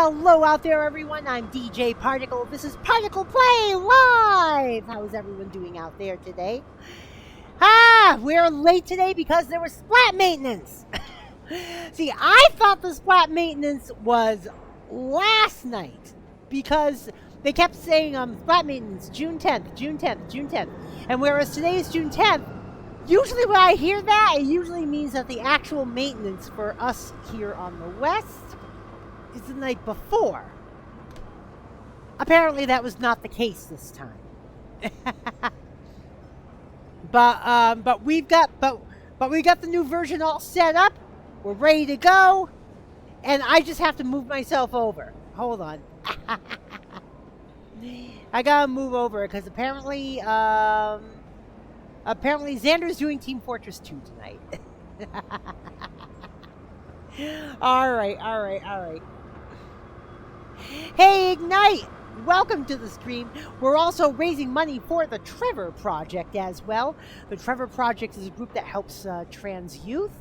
Hello out there, everyone. I'm DJ Particle. This is ParticlePlay Live. How is everyone doing out there today? We're late today because there was splat maintenance. See, I thought the splat maintenance was last night because they kept saying splat maintenance June 10th, June 10th, June 10th. And whereas today is June 10th, usually when I hear that, it usually means that the actual maintenance for us here on the West is the night before. Apparently that was not the case this time. But we got the new version all set up. We're ready to go. And I just have to move myself over. Hold on. I gotta move over because apparently Xander's doing Team Fortress 2 tonight. Alright. Hey, Ignite! Welcome to the stream. We're also raising money for the Trevor Project as well. The Trevor Project is a group that helps trans youth.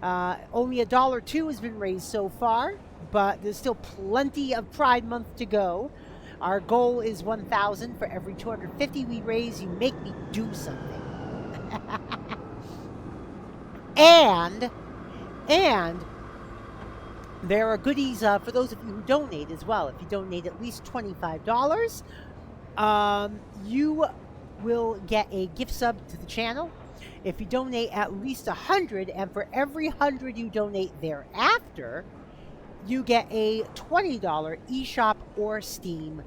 Only $1.02 has been raised so far, but there's still plenty of Pride Month to go. Our goal is 1,000. For every 250 we raise, you make me do something. And there are goodies for those of you who donate as well. If you donate at least $25, you will get a gift sub to the channel. If you donate at least 100, and for every 100 you donate thereafter, you get a $20 eShop or Steam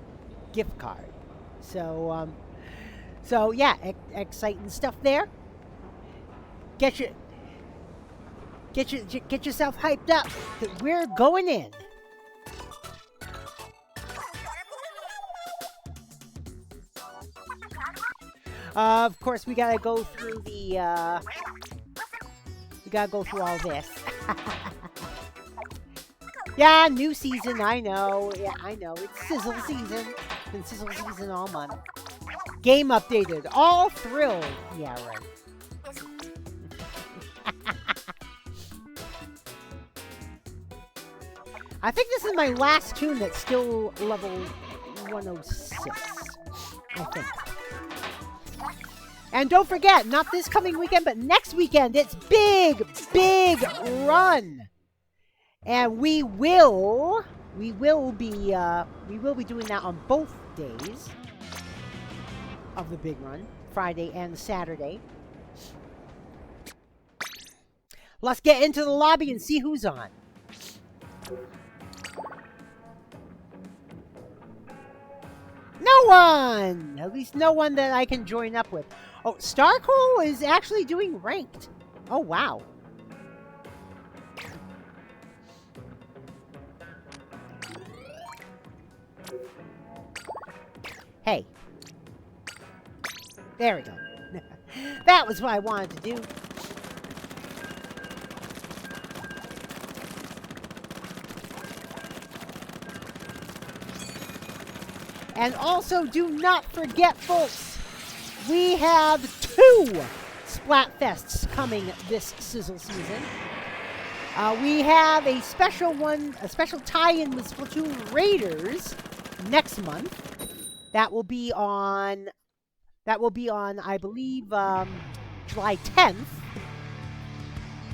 gift card. So yeah, exciting stuff there. Get yourself hyped up, because we're going in. Of course, we gotta go through the, we gotta go through all this. Yeah, new season, I know. Yeah, I know. It's sizzle season. It's been sizzle season all month. Game updated. All thrilled. Yeah, right. I think this is my last tune that's still level 106. I think. And don't forget, not this coming weekend, but next weekend, it's Big Run. And we will be doing that on both days of the Big Run, Friday and Saturday. Let's get into the lobby and see who's on. No one! At least no one that I can join up with. Oh, Starcoal is actually doing ranked. Oh, wow. Hey. There we go. That was what I wanted to do. And also, do not forget, folks, we have 2 Splatfests coming this sizzle season. We have a special tie-in with Splatoon Raiders next month. That will be on, I believe, July 10th.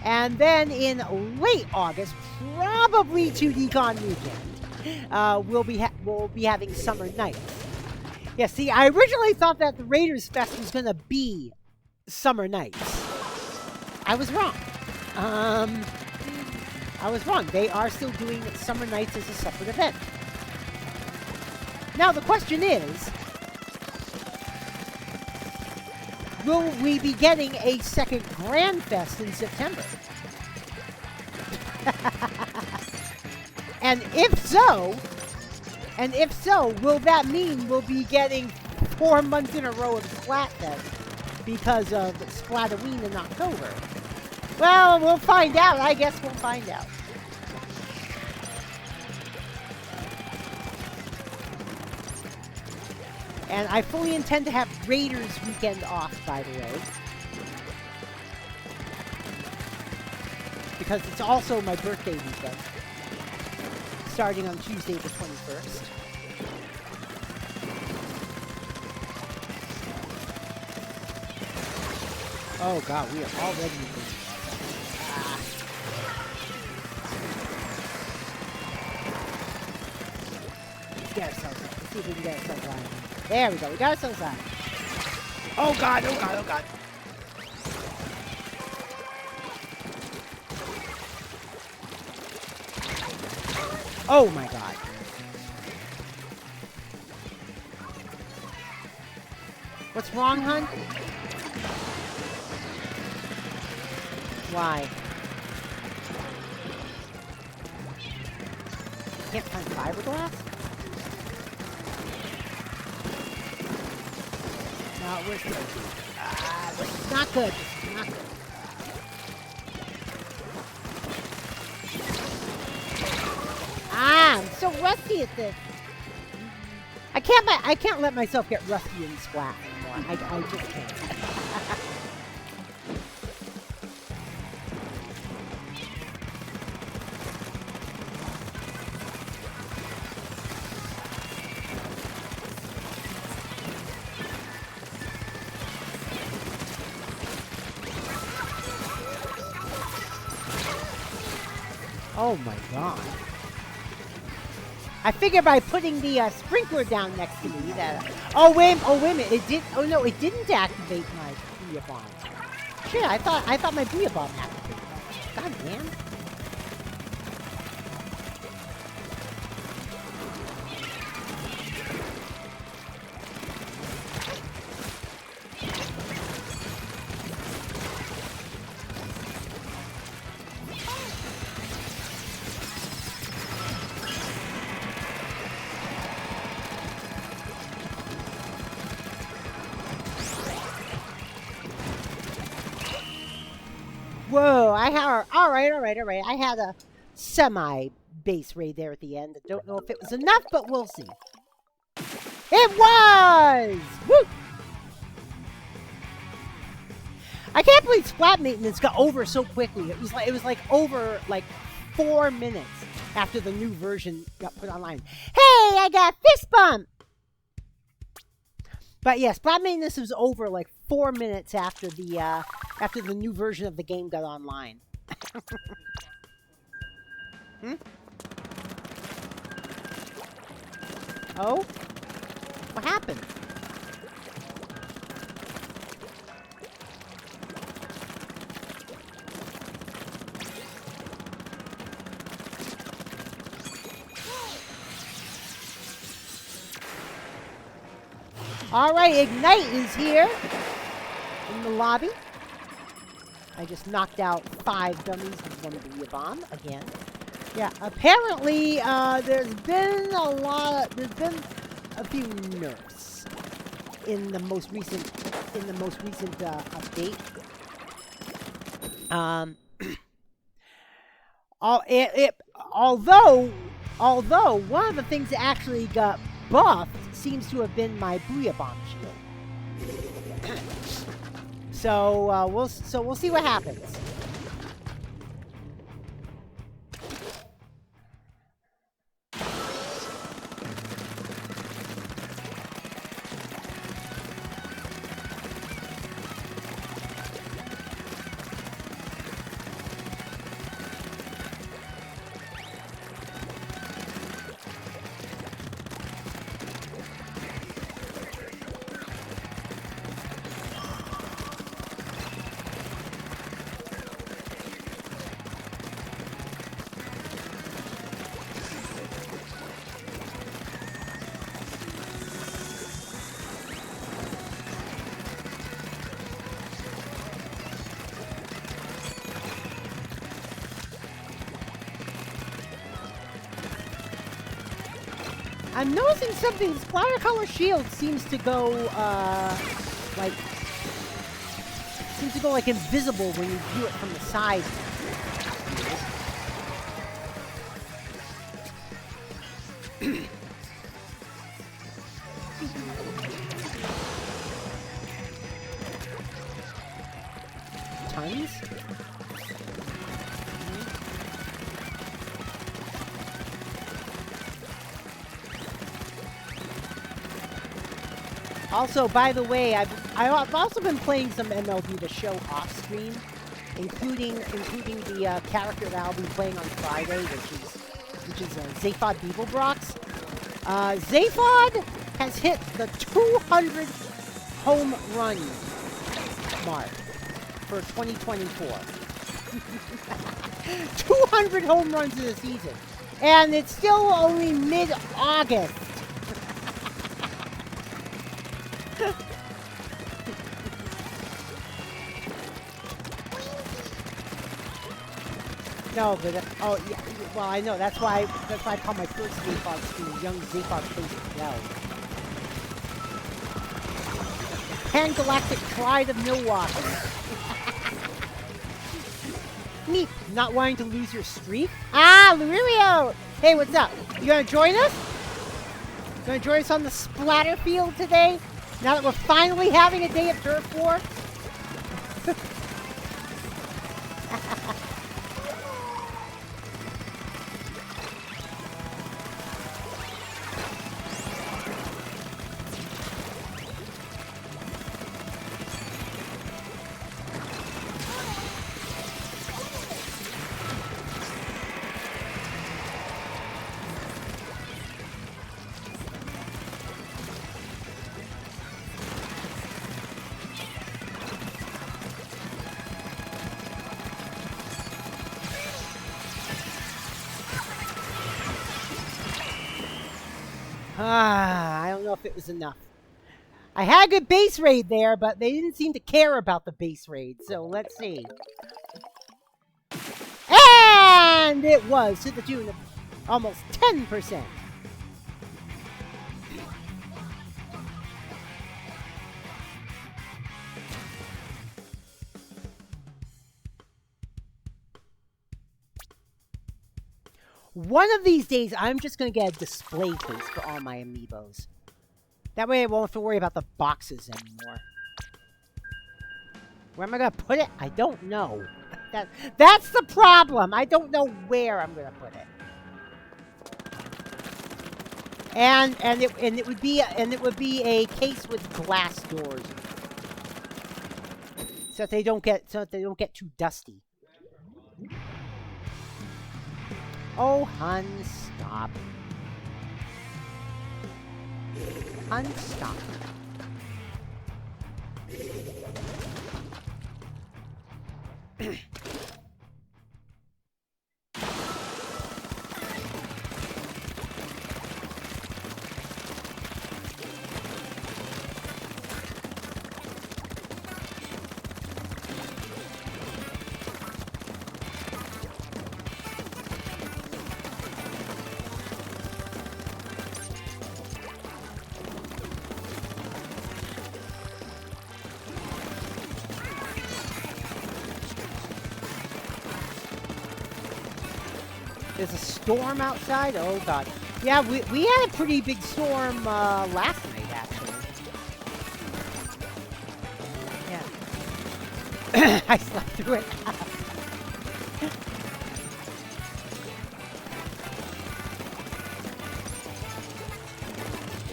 And then in late August, probably 2DCon weekend. We'll be having Summer Nights. Yeah, see, I originally thought that the Raiders Fest was gonna be Summer Nights. I was wrong. I was wrong. They are still doing Summer Nights as a separate event. Now the question is, will we be getting a second Grand Fest in September? And if so, will that mean we'll be getting 4 months in a row of Splatfest because of Splatoween in October? Well, we'll find out. I guess we'll find out. And I fully intend to have Raiders weekend off, by the way. Because it's also my birthday weekend. starting on Tuesday the 21st. Oh god, we are already Get ourselves out. Let's see if we can get ourselves out. There we go. We got ourselves out. Oh god, oh god, oh god. Oh my god. What's wrong, hun? Why? Can't find fiberglass? No, where's the... this is not good. This is not good. I'm so rusty at this. I can't let myself get rusty in Splat anymore. I just can't. Oh my god. I figured by putting the sprinkler down next to me that... Oh wait a minute. It did... Oh no, it didn't activate my Booyah Bomb. Shit, I thought my Booyah Bomb activated. God damn. Whoa, all right. I had a semi-base raid there at the end. I don't know if it was enough, but we'll see. It was! Woo! I can't believe Splat Maintenance got over so quickly. It was like over like 4 minutes after the new version got put online. Hey, I got fist bump! But yeah, Splat Maintenance was over like 4 minutes after the new version of the game got online. Hmm? Oh? What happened? All right, Ignite is here in the lobby. I just knocked out 5 dummies with one Booyah Bomb again. Yeah, apparently there's been a few nerfs in the most recent update. Although one of the things that actually got buffed seems to have been my Booyah Bomb shield. So we'll see what happens. I'm noticing something. Splatter Color Shield seems to go like invisible when you view it from the side. Tons? Also, by the way, I've also been playing some MLB The Show off stream, including the character that I'll be playing on Friday, which is Zaphod Beeblebrox. Zaphod has hit the 200 home run mark for 2024. 200 home runs in a season, and it's still only mid-August. No, but oh yeah, well I know that's why I call my first Zaphod stream Young Zaphod Plays Well. Pan-Galactic Pride of Milwaukee. Neat, not wanting to lose your streak? Ah, Lurio! Hey, what's up? You gonna join us? Gonna join us on the splatter field today? Now that we're finally having a day of Turf War? I don't know if it was enough. I had a good base raid there, but they didn't seem to care about the base raid, so let's see. And it was to the tune of almost 10%. One of these days, I'm just going to get a display case for all my amiibos. That way I won't have to worry about the boxes anymore. Where am I going to put it? I don't know. That's the problem. I don't know where I'm going to put it. And it would be a case with glass doors, so that they don't get too dusty. Oh, hun, stop. Hun, stop. There's a storm outside? Oh, God. Yeah, we had a pretty big storm last night, actually. Yeah. I slept through it.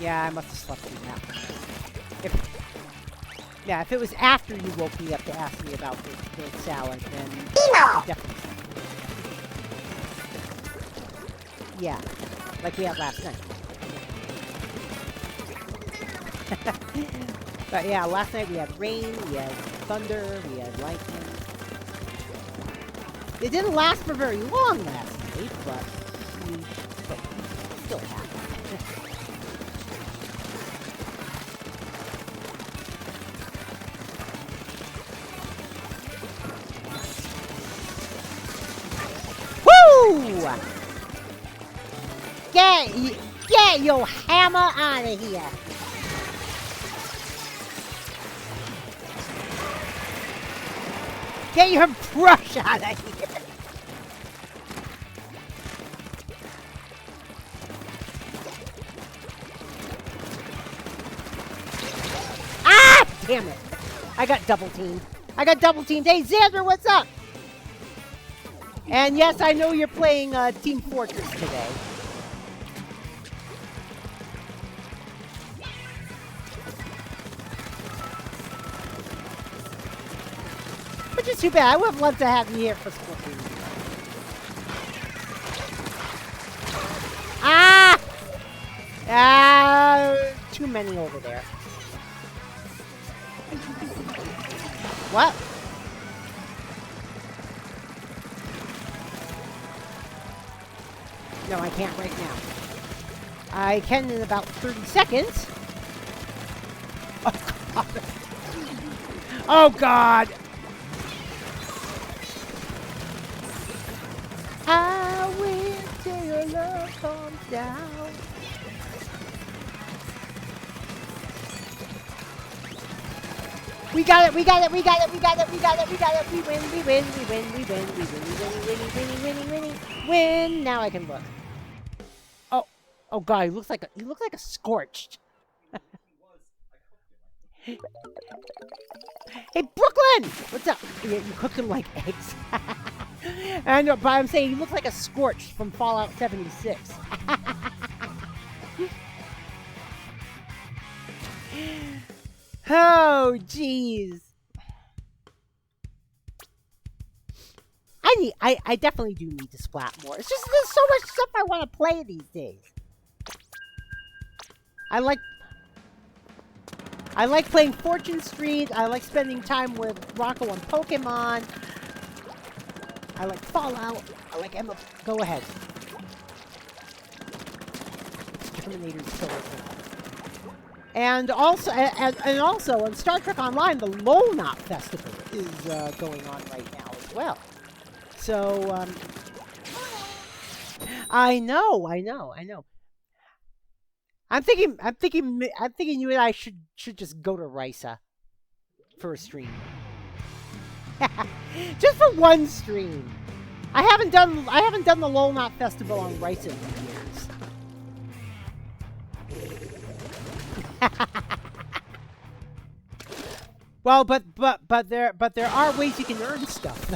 Yeah, I must have slept through that. If it was after you woke me up to ask me about the salad, then definitely. Yeah, like we had last night. But yeah, last night we had rain, we had thunder, we had lightning. It didn't last for very long last night, but still happened. Woo! Get your hammer out of here! Get your brush out of here! Ah! Damn it! I got double teamed. Hey, Xander, what's up? And yes, I know you're playing Team Fortress today. which is too bad. I would have loved to have you here for Splatoon. Ah! Too many over there. What? No, I can't right now. I can in about 30 seconds. Oh, God. Oh, God. I will till your love comes down. We got it, we got it, we got it, we got it, we got it, we got it. We win, we win, we win, we win, we win, we win. Win. Now I can look. Oh, oh God, he looks like a scorched. Hey, Brooklyn! What's up? You cooked him like eggs. And but I'm saying he looks like a scorched from Fallout 76. Oh, jeez. I definitely do need to splat more. It's just there's so much stuff I want to play these days. I like playing Fortune Street. I like spending time with Rocco on Pokemon. I like Fallout. I like Emma. Go ahead. Exterminator's so cool. And also on Star Trek Online, the Lolnot Festival is going on right now as well. So I know. I'm thinking you and I should just go to Risa for a stream. Just for one stream. I haven't done the Lolnot Festival on Risa in years. Well, but there are ways you can earn stuff.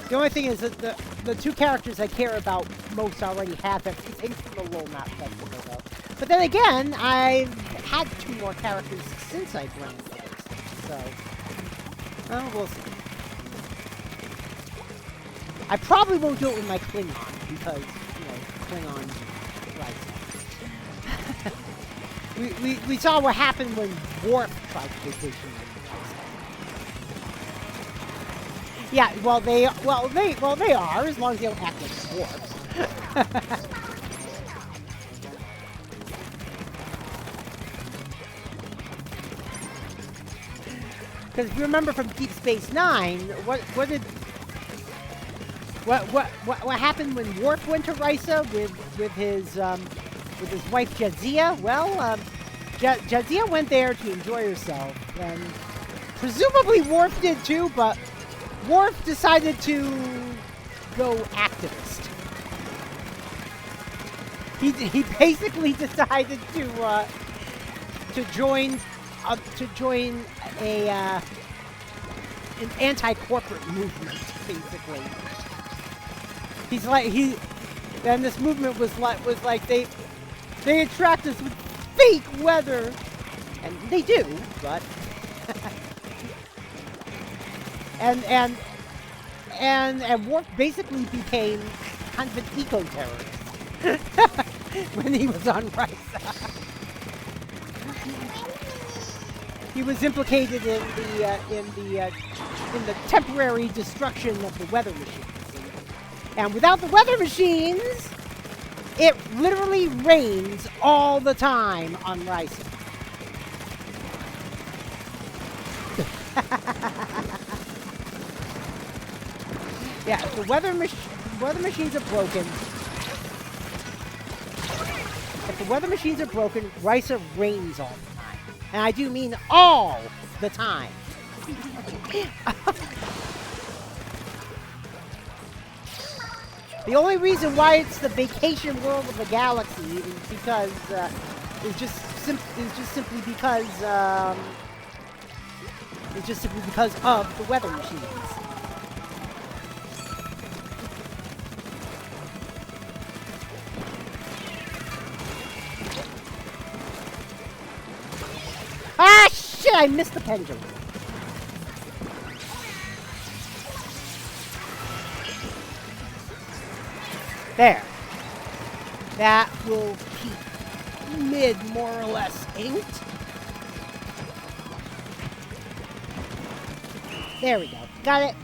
The only thing is that the two characters I care about most already have everything from the Lolnot Festival, though. But then again, I've had 2 more characters since I joined those, so well, we'll see. I probably won't do it with my Klingon because Klingon, right? we saw what happened when Warp tried to vacation. Yeah, well they are, as long as they don't act like dwarves. Because if you remember from Deep Space Nine, what happened when Worf went to Risa with his wife Jadzia? Well, Jadzia went there to enjoy herself, and presumably Worf did too, but Worf decided to go activist. He basically decided to join an anti-corporate movement, basically. And this movement was like they attract us with fake weather, and they do, but and Worf basically became kind of an eco-terrorist when he was on Risa. He was implicated in the temporary destruction of the weather machines. And without the weather machines, it literally rains all the time on Risa. Yeah, if the weather machines are broken. If the weather machines are broken, Risa rains all the time. And I do mean all the time. The only reason why it's the vacation world of the galaxy is because simply because of the weather machines. Ah, shit! I missed the pendulum. There. That will keep mid more or less inked. There we go. Got it.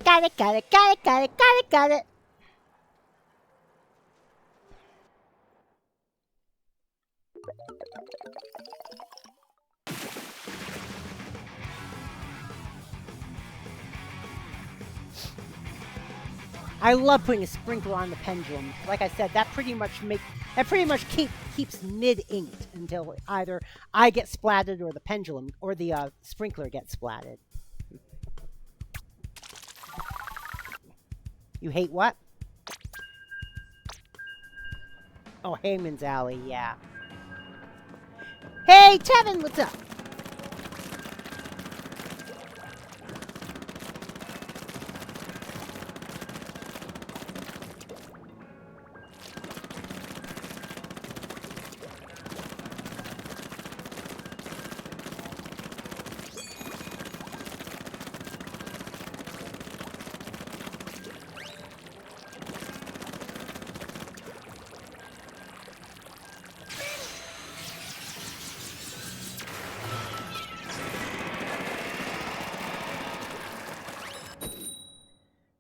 Got it, got it, got it, got it, got it, got it. I love putting a sprinkler on the pendulum. Like I said, that pretty much keeps mid inked until either I get splatted or the pendulum or the sprinkler gets splatted. You hate what? Oh, Heyman's Alley, yeah. Hey, Tevin, what's up?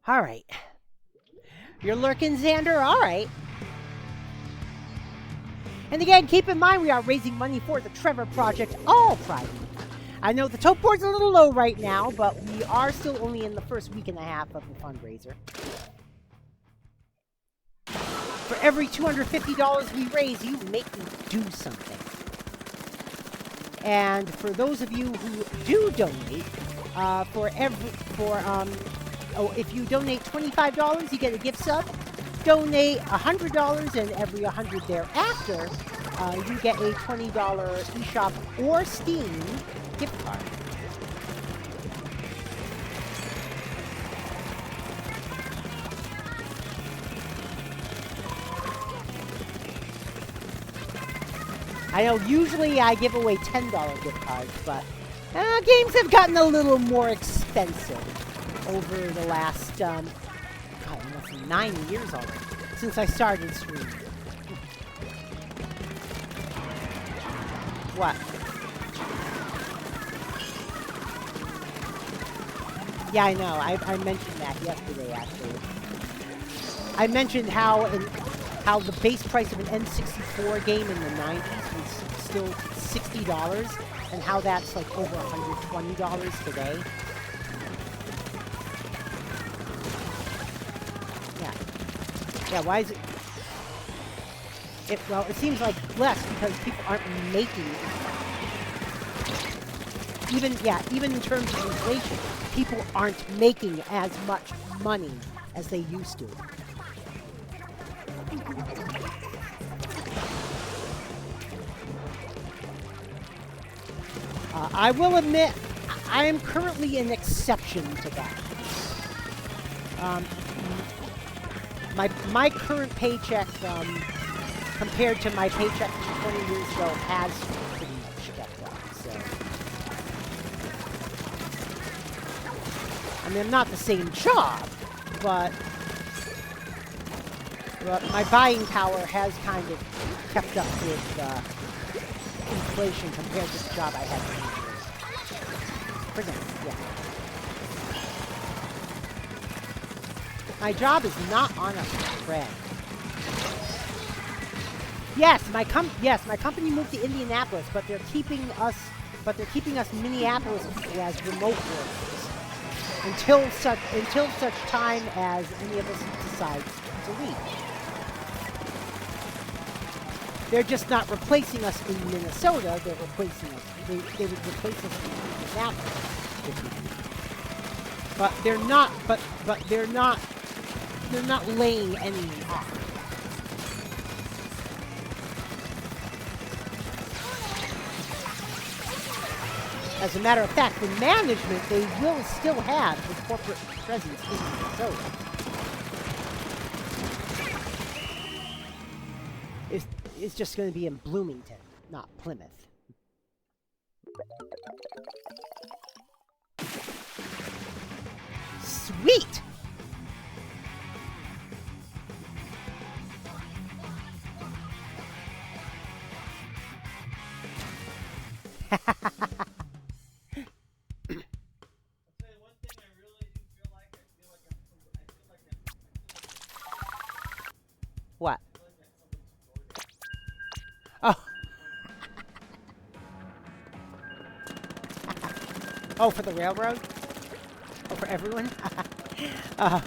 All right. You're lurking, Xander? All right. And again, keep in mind we are raising money for the Trevor Project all Friday. I know the tote board's a little low right now, but we are still only in the first week and a half of the fundraiser. For every $250 we raise, you make me do something. And for those of you who do donate, if you donate $25, you get a gift sub. Donate $100, and every $100 thereafter, you get a $20 eShop or Steam gift card. I know usually I give away $10 gift cards, but games have gotten a little more expensive over the last, God, almost 9 years already, since I started streaming. What? Yeah, I know. I mentioned that yesterday, actually. I mentioned how the base price of an N64 game in the 90s was still $60, and how that's like over $120 today. Yeah, why is it? Well, it seems like less because people aren't making it. Even in terms of inflation, people aren't making as much money as they used to. I will admit, I am currently an exception to that. My current paycheck, compared to my paycheck from 20 years ago, has pretty much kept up. So, I mean, I'm not the same job, but my buying power has kind of kept up with inflation compared to the job I had 20 years. For now, yeah. My job is not on a thread. Yes, my company moved to Indianapolis, but they're keeping us Minneapolis as remote workers until such time as any of us decides to leave. They're just not replacing us in Minnesota. They're replacing us. They would replace us in Indianapolis. But they're not. But they're not. They're not laying any off. As a matter of fact, in management, they will still have a corporate presence in Minnesota. It's just going to be in Bloomington, not Plymouth. Sweet! What? Oh. Oh, for the railroad? Oh, for everyone? uh,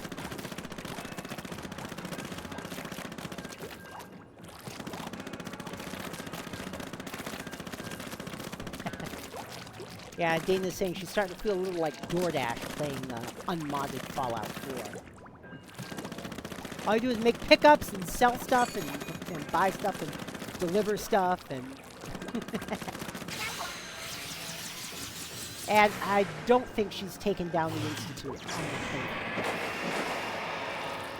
yeah, Dana's saying she's starting to feel a little like DoorDash playing unmodded Fallout 4. All you do is make pickups and sell stuff and buy stuff and deliver stuff and... And I don't think she's taken down the Institute. I don't think.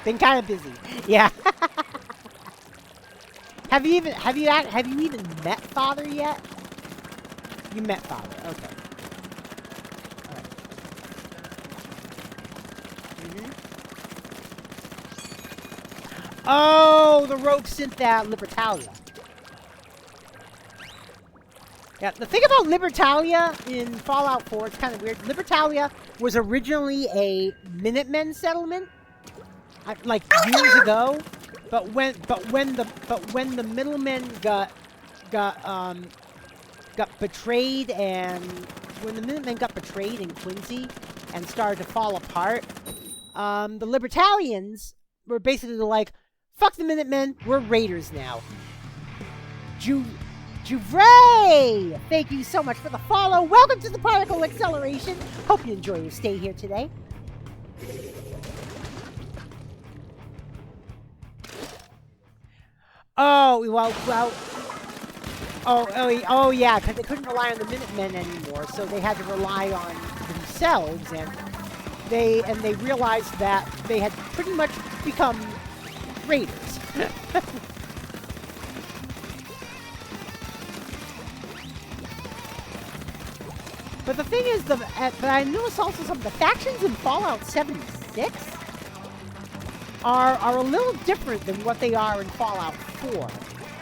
Been kind of busy. Yeah. Have you even met Father yet? You met Father. Okay. All right. Oh, the rogue synth Libertalia. Yeah, the thing about Libertalia in Fallout 4, it's kind of weird. Libertalia was originally a Minutemen settlement, like years ago. But when the middlemen got betrayed, and when the Minutemen got betrayed in Quincy and started to fall apart, the Libertalians were basically like, "Fuck the Minutemen, we're raiders now." Juvray! Thank you so much for the follow. Welcome to the Particle Acceleration. Hope you enjoy your stay here today. Oh, well. Oh, yeah, because they couldn't rely on the Minutemen anymore, so they had to rely on themselves, and they realized that they had pretty much become raiders. But the thing is, but I noticed also some of the factions in Fallout 76 are a little different than what they are in Fallout 4.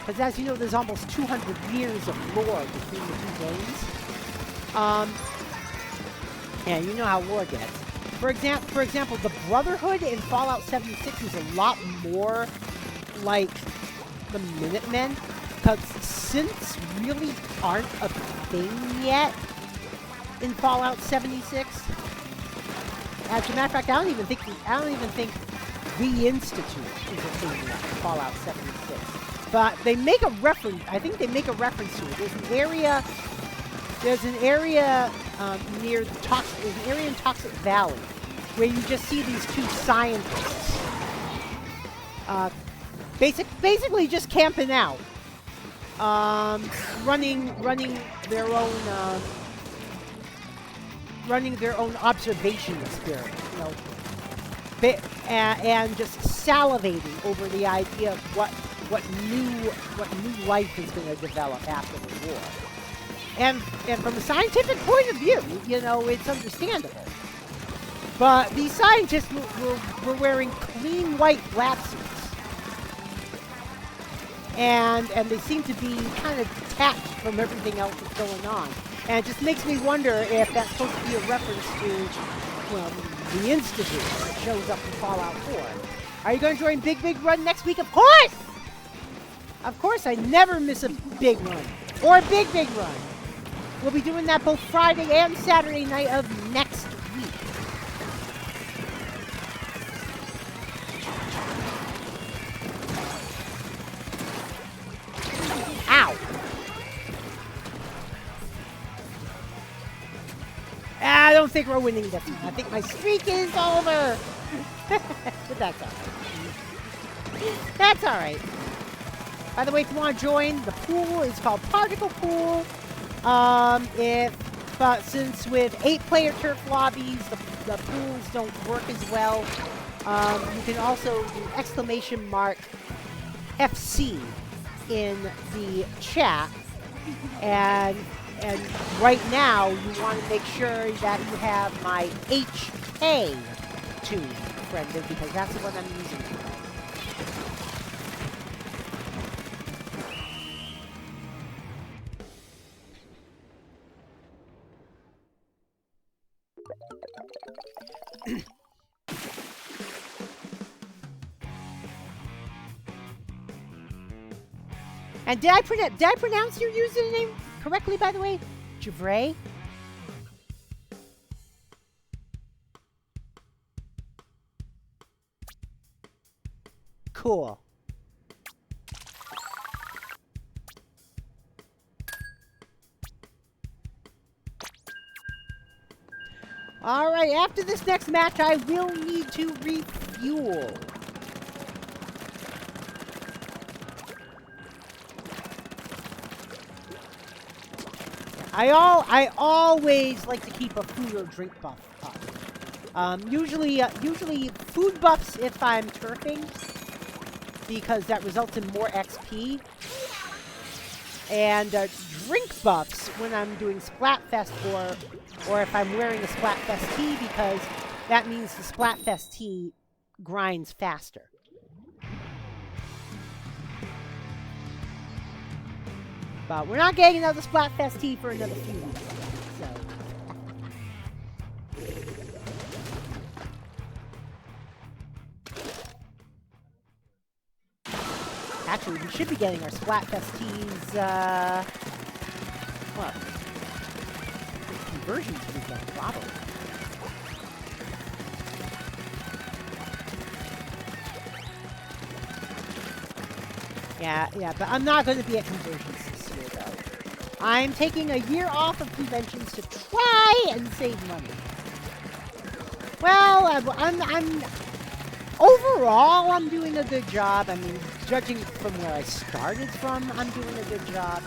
Because as you know, there's almost 200 years of lore between the two games. And you know how lore gets. For example, the Brotherhood in Fallout 76 is a lot more like the Minutemen, because synths really aren't a thing yet in Fallout 76. As a matter of fact, I don't even think the Institute is a thing yet in Fallout 76. But they make a reference. I think they make a reference to it. There's an area near Toxic. There's an area in Toxic Valley where you just see these two scientists, basically just camping out, running their own observation experiment, you know, and just salivating over the idea of what new life is going to develop after the war. And from a scientific point of view, you know, it's understandable. But these scientists were wearing clean white black suits. And they seem to be kind of detached from everything else that's going on. And it just makes me wonder if that's supposed to be a reference to, well, the Institute that shows up in Fallout 4. Are you going to join Big Run next week? Of course! Of course, I never miss a big run. Or a big run. We'll be doing that both Friday and Saturday night of next week. Ow! I don't think we're winning this one. I think my streak is over. But that's alright. That's alright. By the way, if you want to join, the pool is called Particle Pool. But since with 8-player turf lobbies, the pools don't work as well, you can also do !FC in the chat. And right now, you want to make sure that you have my HK tune friended, because that's the one I'm using. And did I pronounce your username correctly, by the way? Javray? Cool. Alright, after this next match, I will need to refuel. I always like to keep a food or drink buff up. Usually food buffs if I'm turfing, because that results in more XP. And drink buffs when I'm doing Splatfest or if I'm wearing a Splatfest tee, because that means the Splatfest tee grinds faster. But we're not getting another Splatfest tee for another few weeks, so. Actually, we should be getting our Splatfest tees, what? Conversions weekend, probably. Yeah, but I'm not going to be at conversions this year, though. I'm taking a year off of conventions to try and save money. Well, overall, I'm doing a good job. I mean, judging from where I started from, I'm doing a good job.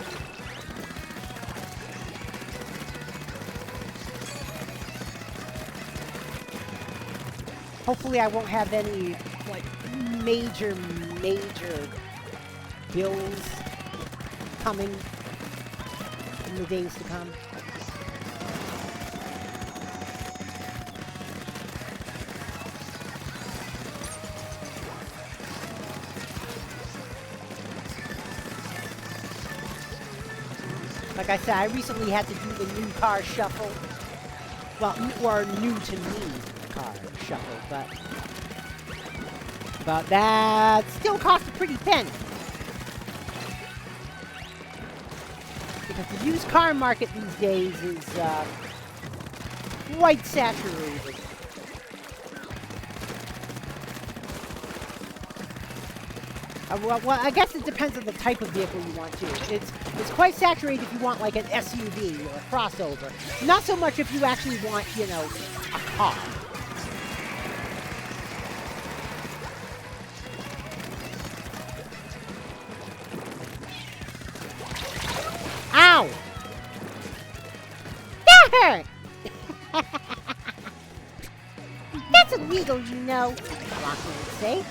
Hopefully I won't have any, like, major bills coming in the days to come. Like I said, I recently had to do the new car shuffle. Well, or new to me car shuffle, but that still costs a pretty penny. Because the used car market these days is quite saturated. Well, I guess it depends on the type of vehicle you want to. It's quite saturated if you want like an SUV or a crossover. Not so much if you actually want, you know, a car. Ow! That hurt! That's illegal, you know, Rocky would say.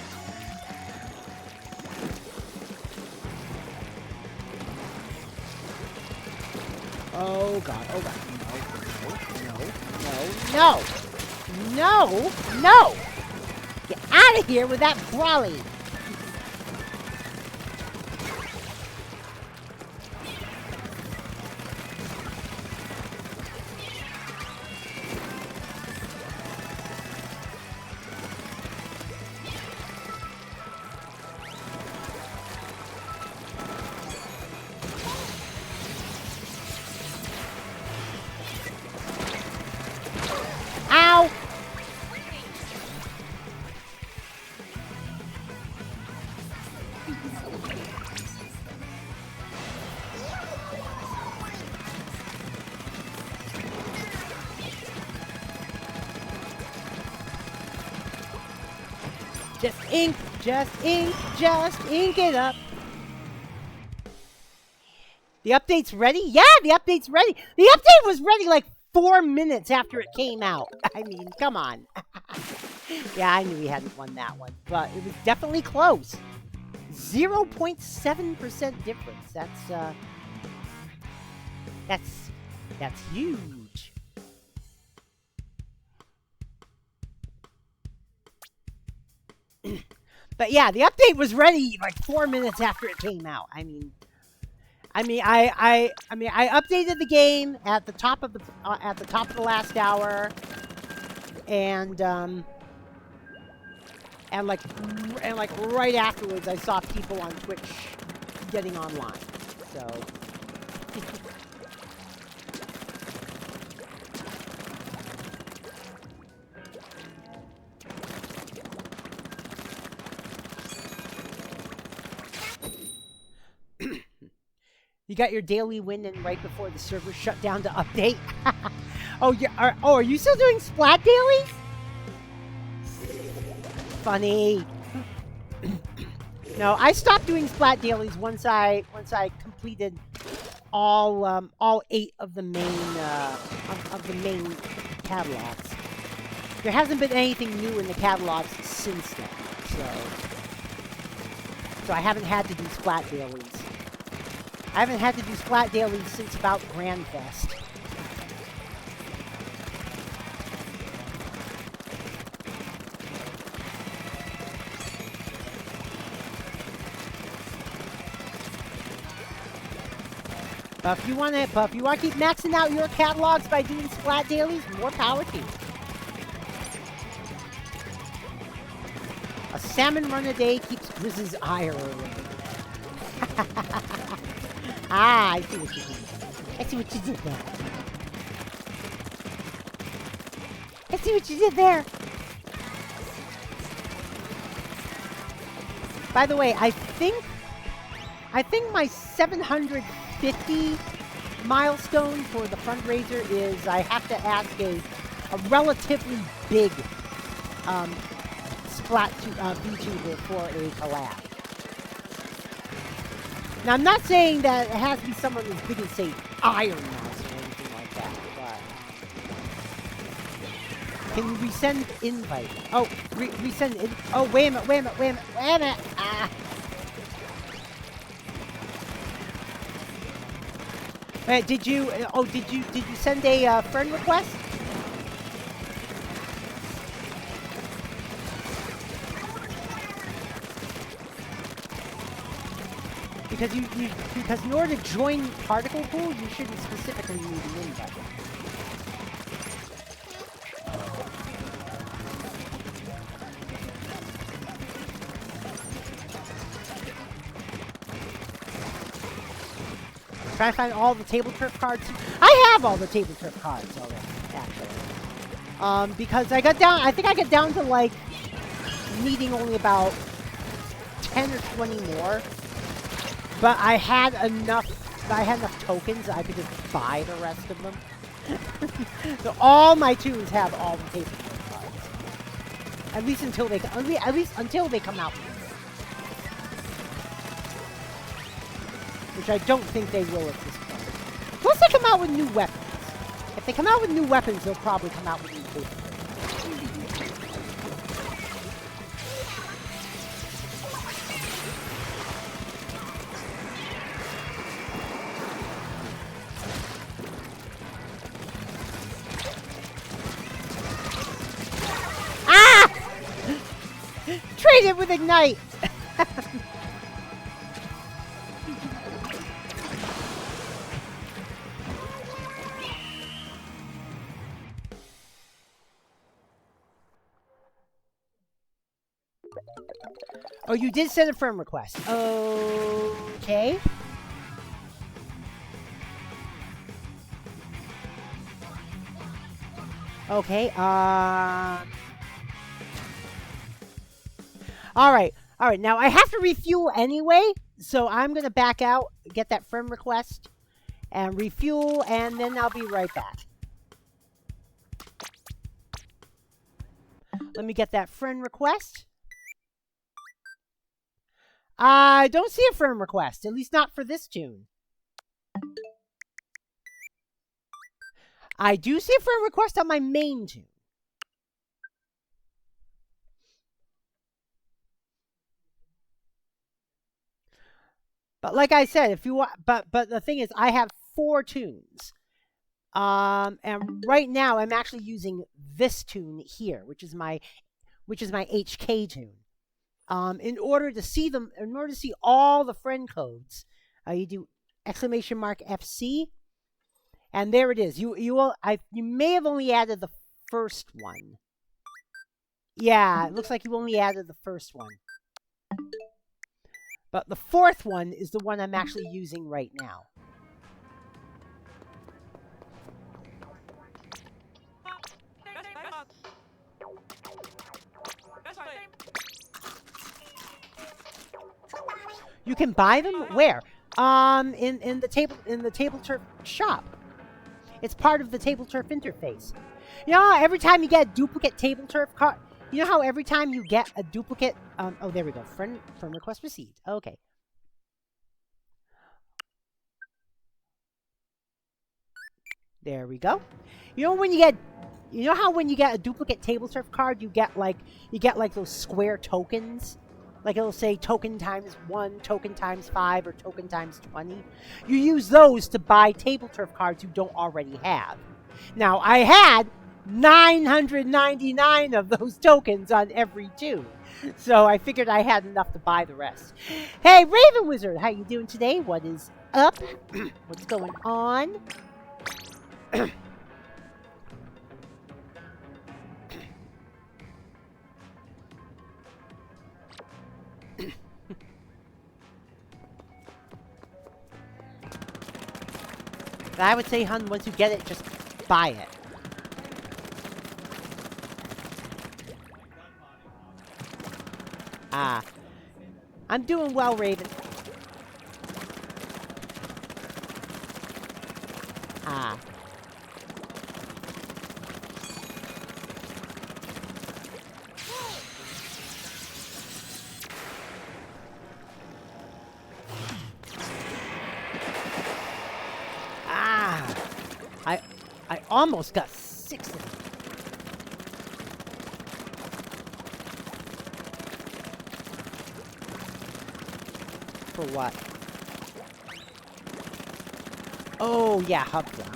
Oh god, no! Get out of here with that brolly! Ow! Just ink it up. The update's ready? Yeah, the update's ready. The update was ready like 4 minutes after it came out. I mean, come on. Yeah, I knew we hadn't won that one, but it was definitely close. 0.7% difference. That's huge. But yeah, the update was ready like 4 minutes after it came out. I updated the game at the top of the last hour, and like right afterwards, I saw people on Twitch getting online. So. You got your daily win in right before the server shut down to update. Oh, are you still doing Splat dailies? Funny. No, I stopped doing Splat dailies once I completed all 8 of the main catalogs. There hasn't been anything new in the catalogs since then, so I haven't had to do Splat dailies. I haven't had to do Splat dailies since about Grand Fest. But if you want to keep maxing out your catalogs by doing Splat dailies, more power to you. A salmon run a day keeps Grizz's ire away. Ah, I see what you did. I see what you did there. I see what you did there. By the way, I think my 750 milestone for the fundraiser is I have to ask a relatively big VTuber for a collab. Now, I'm not saying that it has to be someone as big as, say, Iron Mouse or anything like that, but... Can you resend invite? Oh, resend in... Oh, wait a minute. Ah. Did you send a friend request? Because in order to join ParticlePlay, you shouldn't specifically need an invite. Try to find all the table turf cards. I have all the table turf cards already, actually. Because I think I got down to like needing only about 10 or 20 more. But I had enough tokens that I could just buy the rest of them. So all my tunes have all the table turf cards. At least until they come out. Which I don't think they will at this point. Plus they come out with new weapons. If they come out with new weapons, they'll probably come out with new table turf. Trade it with Ignite! Oh, you did send a friend request. Okay. Okay, Alright, now I have to refuel anyway, so I'm gonna back out, get that friend request, and refuel, and then I'll be right back. Let me get that friend request. I don't see a friend request, at least not for this tune. I do see a friend request on my main tune. But like I said, if you want, but the thing is, I have 4 tunes. And right now I'm actually using this tune here, which is my HK tune. In order to see all the friend codes, you do !FC, and there it is. You may have only added the first one. Yeah, it looks like you only added the first one. But the fourth one is the one I'm actually using right now. You can buy them where? In the table turf shop. It's part of the table turf interface. You know how every time you get a duplicate table turf card, you know how every time you get a duplicate, oh, there we go. Friend request received. Okay. There we go. You know how when you get a duplicate table turf card, you get like those square tokens? Like it'll say token times 1, token times 5, or token times 20. You use those to buy table turf cards you don't already have. Now, I had 999 of those tokens on every tune, so I figured I had enough to buy the rest. Hey, Raven Wizard, how you doing today? What is up? What's going on? I would say, hun, once you get it, just buy it. Ah. I'm doing well, Raven. Ah. I almost got 6 of them. For what? Oh, yeah, hub down.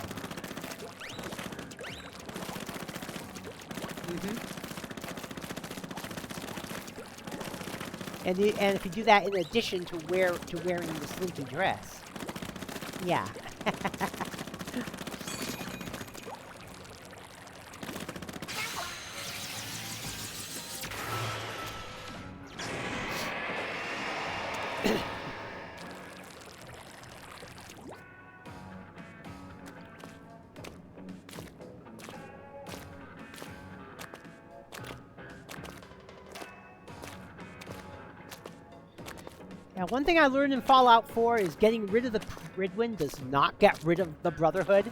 And if you do that in addition to wearing the slinky dress. Yeah. Now, one thing I learned in Fallout 4 is getting rid of the Gridwind does not get rid of the Brotherhood.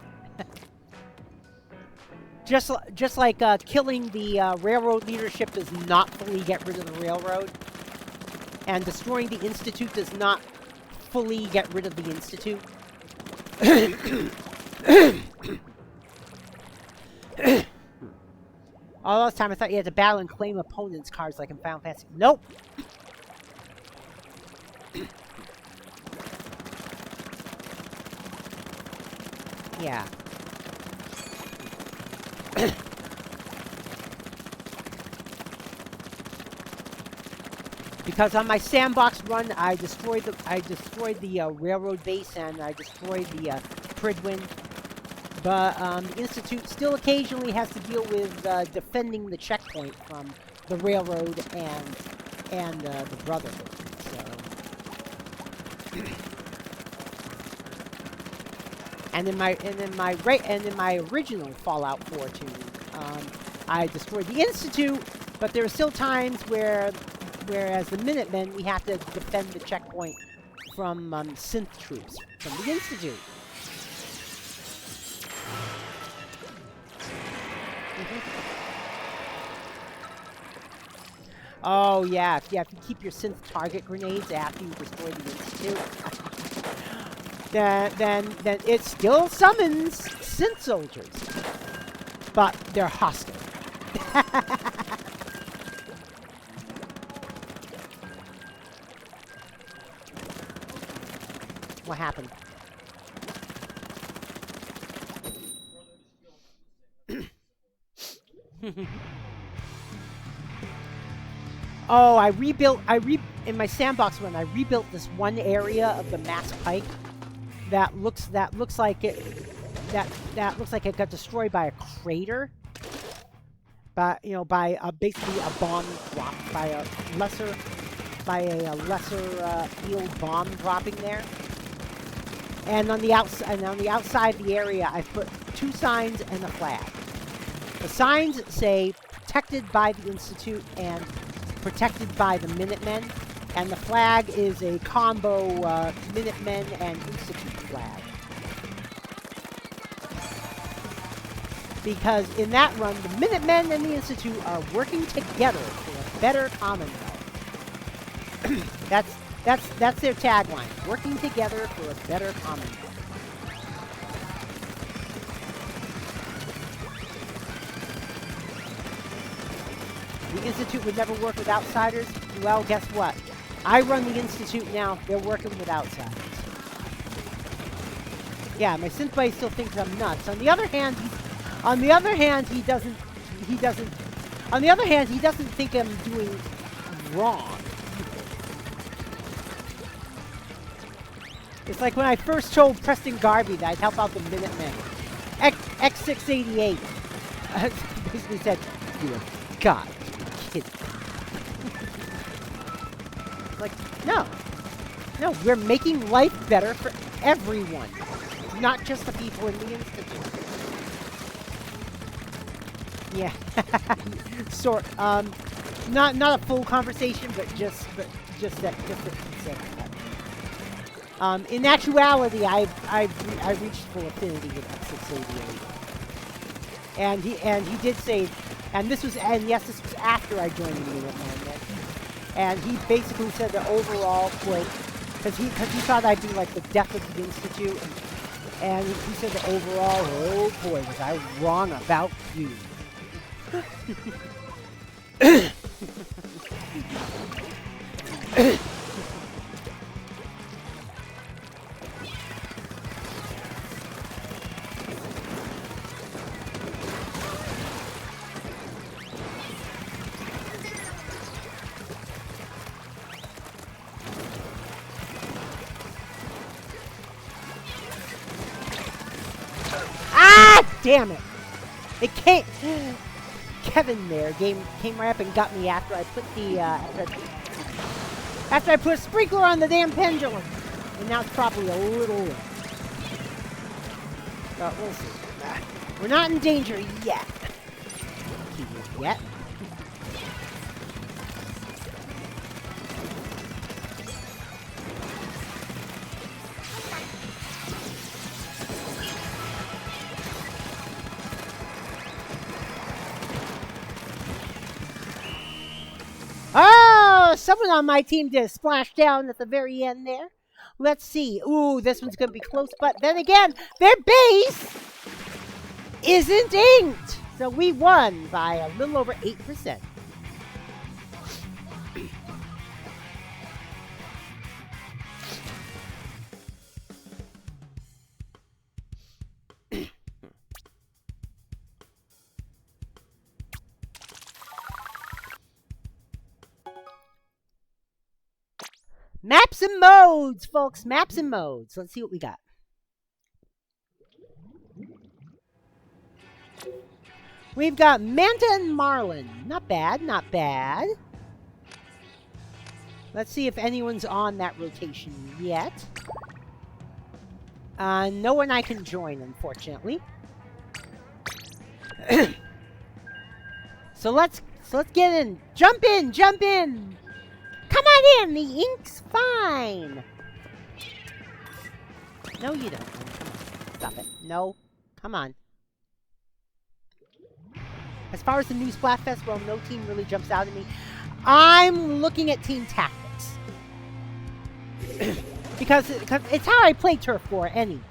just like killing the railroad leadership does not fully get rid of the railroad. And destroying the Institute does not fully get rid of the Institute. All this time I thought you had to battle and claim opponents' cards like in Final Fantasy. Nope! Yeah. Because on my sandbox run, I destroyed the railroad base and I destroyed the Pridwin. But the Institute still occasionally has to deal with defending the checkpoint from the railroad and the Brotherhood. So. And in my original Fallout 4 tune, I destroyed the Institute, but there are still times whereas the Minutemen, we have to defend the checkpoint from synth troops from the Institute. Oh yeah, if you keep your synth target grenades after you destroy the Institute. Then it still summons synth soldiers, but they're hostile. What happened? Oh, in my sandbox run, I rebuilt this one area of the Mass Pike that looks like it got destroyed by a crater, by basically a bomb dropped by a lesser by a lesser field bomb dropping there. And on the outside of the area, I put 2 signs and a flag. The signs say protected by the Institute and protected by the Minutemen, and the flag is a combo Minutemen and Institute flag. Because in that run, the Minutemen and the Institute are working together for a better Commonwealth. That's their tagline. Working together for a better Commonwealth. The Institute would never work with outsiders. Well, guess what? I run the Institute now. They're working with outsiders. Yeah, my synth buddy still thinks I'm nuts. On the other hand, he doesn't think I'm doing wrong. It's like when I first told Preston Garvey that I'd help out the Minutemen. X688 basically said, "You have got to be kidding." Like, no, we're making life better for everyone, not just the people in the Institute. Yeah, sort. Not a full conversation, but just that he said that. In actuality, I reached full affinity with X688, and he did say, this was after I joined the Minutemen, and he basically said that overall, because he thought I'd be like the death of the Institute, and he said that overall, oh boy, was I wrong about you. Damn it! It came. Kevin there came right up and got me after I put the after I put a sprinkler on the damn pendulum, and now it's probably a little low. But we'll see. We're not in danger yet. Yet. Oh, someone on my team did a splashdown at the very end there. Let's see. Ooh, this one's going to be close, but then again, their base isn't inked. So we won by a little over 8%. Maps and modes, folks. Maps and modes. Let's see what we got. We've got Manta and Marlin. Not bad, not bad. Let's see if anyone's on that rotation yet. No one I can join, unfortunately. So let's get in. Jump in, jump in. Come on in, the ink's fine. No, you don't. Stop it. No, come on. As far as the new Splatfest, well, no team really jumps out at me. I'm looking at team tactics. because it's how I play Turf War anyway.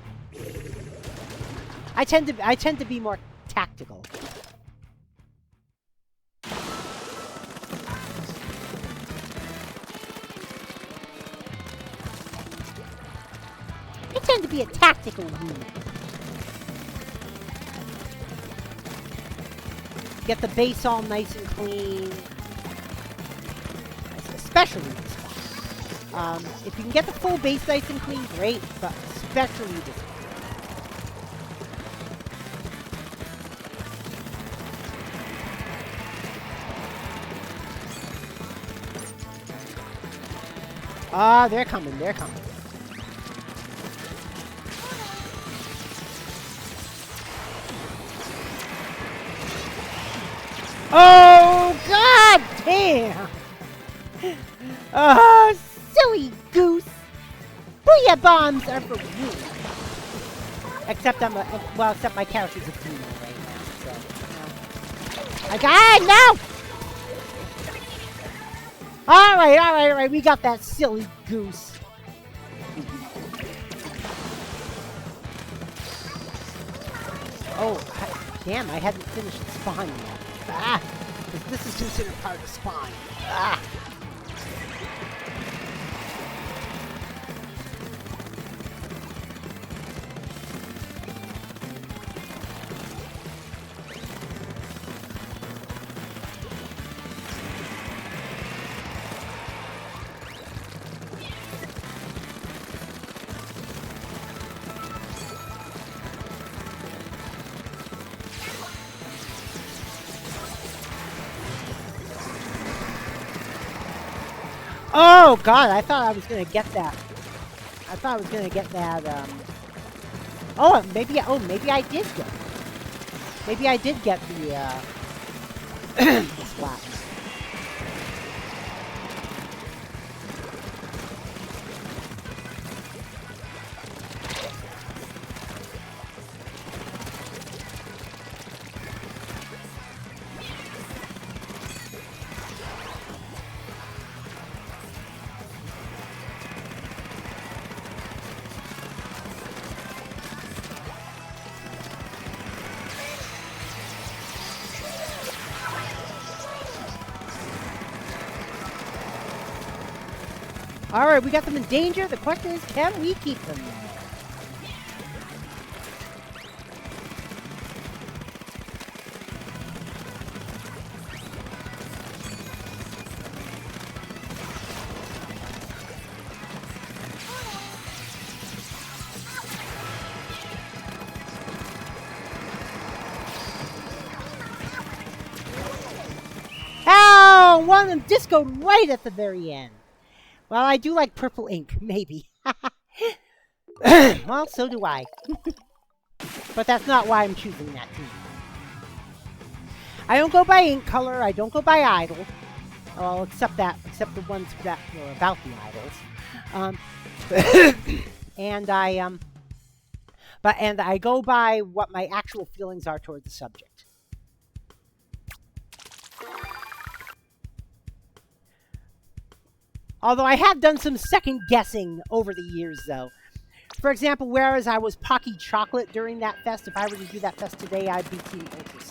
I tend to be more tactical. I tend to be a tactical unit. Get the base all nice and clean. Especially this one. If you can get the full base nice and clean, great, but especially this one. Ah, they're coming, they're coming. Oh, god damn! Silly goose! Booyah bombs are for you! Except except my character's a demon right now, so... I got no! Alright, we got that silly goose. Oh, damn, I hadn't finished the spawn yet. Ah! Because this is considered part of the spawn. Ah! Oh god, I thought I was gonna get that. I thought I was gonna get that, Oh, maybe I did get it. Maybe I did get the, the splat. Alright, we got them in danger. The question is, can we keep them there? Oh, one of them discoed right at the very end. Well, I do like purple ink, maybe. Well, so do I. But that's not why I'm choosing that team. I don't go by ink color, I don't go by idol. Well, except the ones that were about the idols. And I go by what my actual feelings are toward the subject. Although I have done some second guessing over the years, though. For example, whereas I was Pocky Chocolate during that fest, if I were to do that fest today, I'd be Team Ultra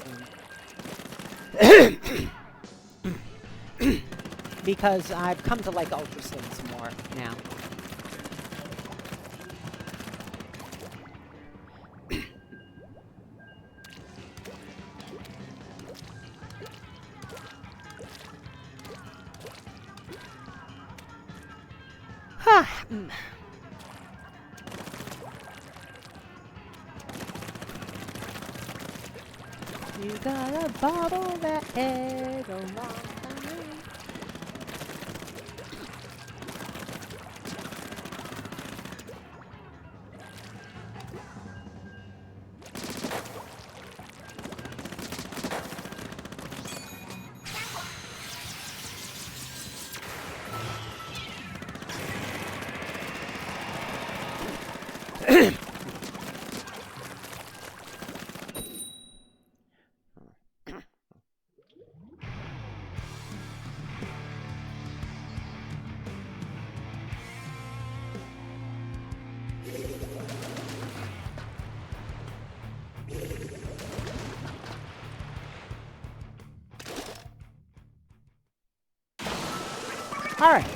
Slim. Because I've come to like Ultra Slims more now. You got a bottle that had a long time. All right.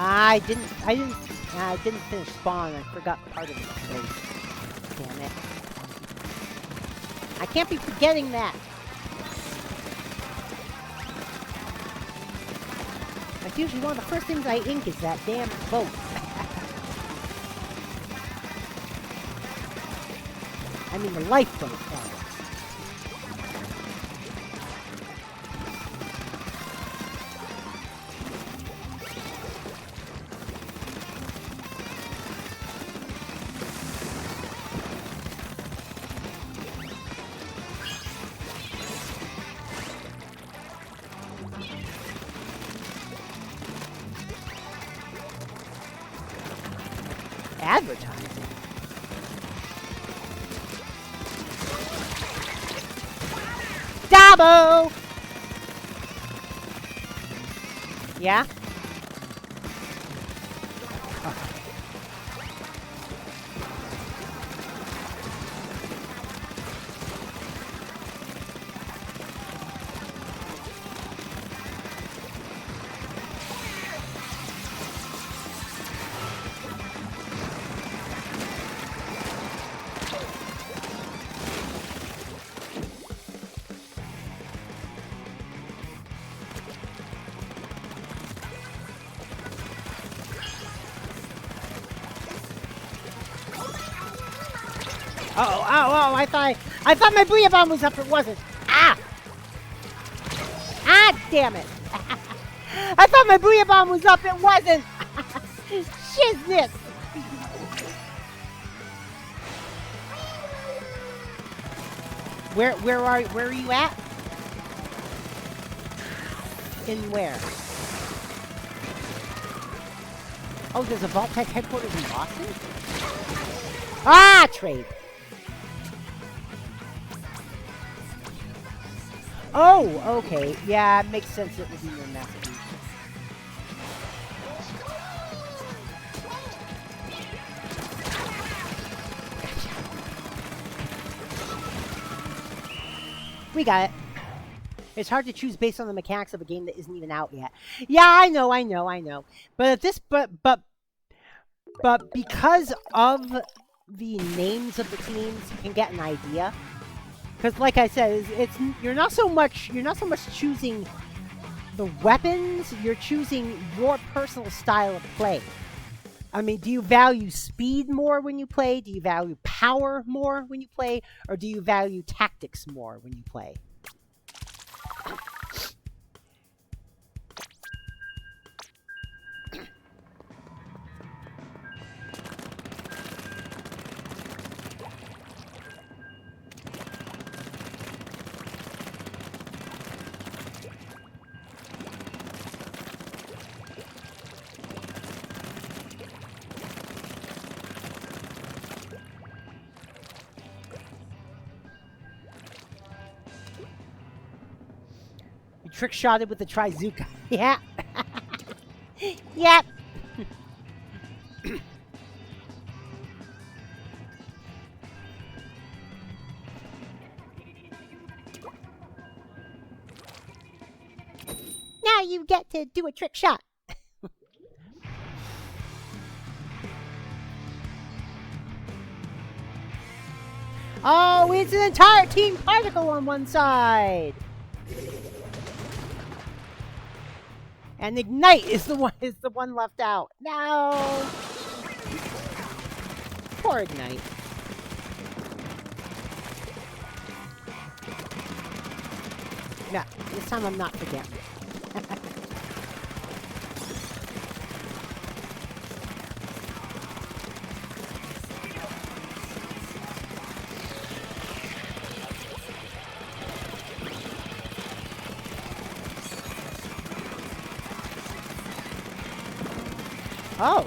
I didn't finish spawn. I forgot part of the place. Damn it. I can't be forgetting that. That's usually one of the first things I ink is that damn boat. I mean the lifeboat, sorry. Advertising. Dabo! Yeah? Oh, I thought my booyah bomb was up, it wasn't. Ah! Ah, damn it. I thought my booyah bomb was up, it wasn't. Shiznit. Where are you at? In where? Oh, there's a Vault Tech headquarters in Boston? Ah, trade. Oh, okay. Yeah, it makes sense it would be in Massachusetts. We got it. It's hard to choose based on the mechanics of a game that isn't even out yet. Yeah, I know. But at this, but because of the names of the teams, you can get an idea. Because, like I said, you're not so much choosing the weapons. You're choosing your personal style of play. I mean, do you value speed more when you play? Do you value power more when you play? Or do you value tactics more when you play? Trick-shotted with the Trizuka. Yeah. Yep. Now you get to do a trick shot. Oh, it's an entire Team Particle on one side. And Ignite is the one left out. No. Poor Ignite. No, this time I'm not forgetting. Oh.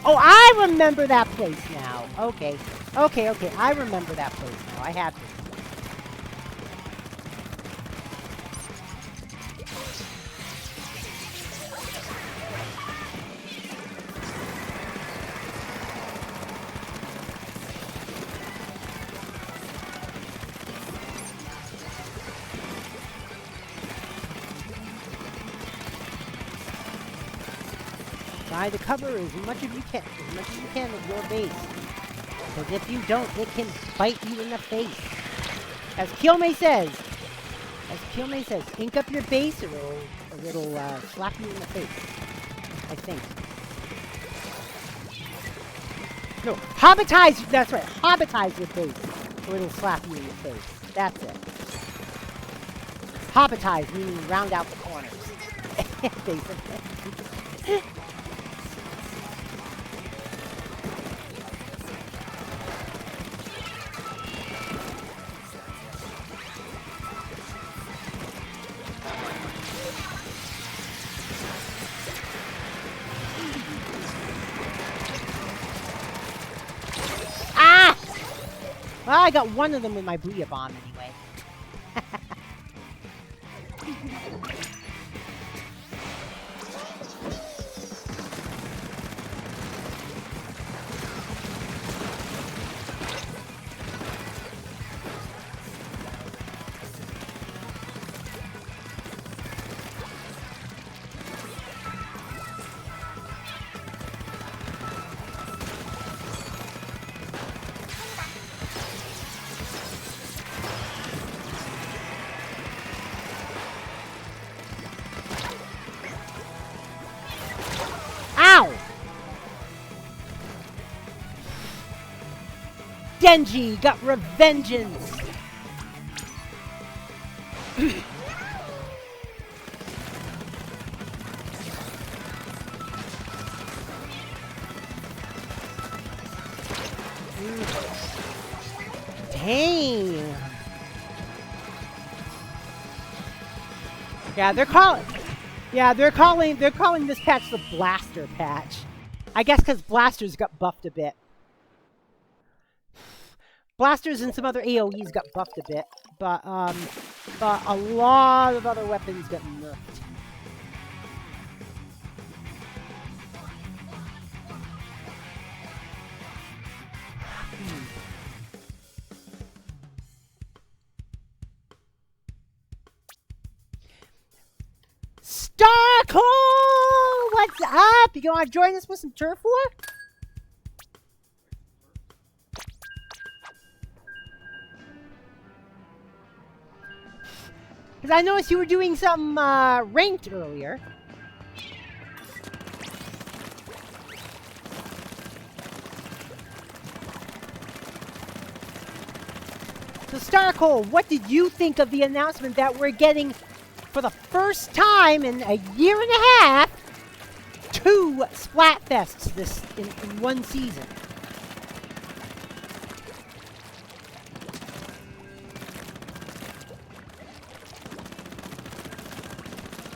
Oh, I remember that place now. Okay. I remember that place now. I have to. Try to cover as much as you can of your base. Because if you don't, it can bite you in the face. As Kilmei says, ink up your base or it'll slap you in the face. I think. No, hobbitize, that's right, hobbitize your base or it'll slap you in the face. That's it. Hobbitize, meaning round out the corners. Basically. Well, I got one of them with my Booyah Bomb anyway. Genji got revengeance. Dang. Yeah, they're calling this patch the Blaster patch. I guess because Blasters got buffed a bit. Blasters and some other AoEs got buffed a bit, but a lot of other weapons got nerfed. Starco! What's up? You want to join us with some turf war? Because I noticed you were doing some ranked earlier. So Starco, what did you think of the announcement that we're getting, for the first time in a year and a half, 2 Splatfests in one season?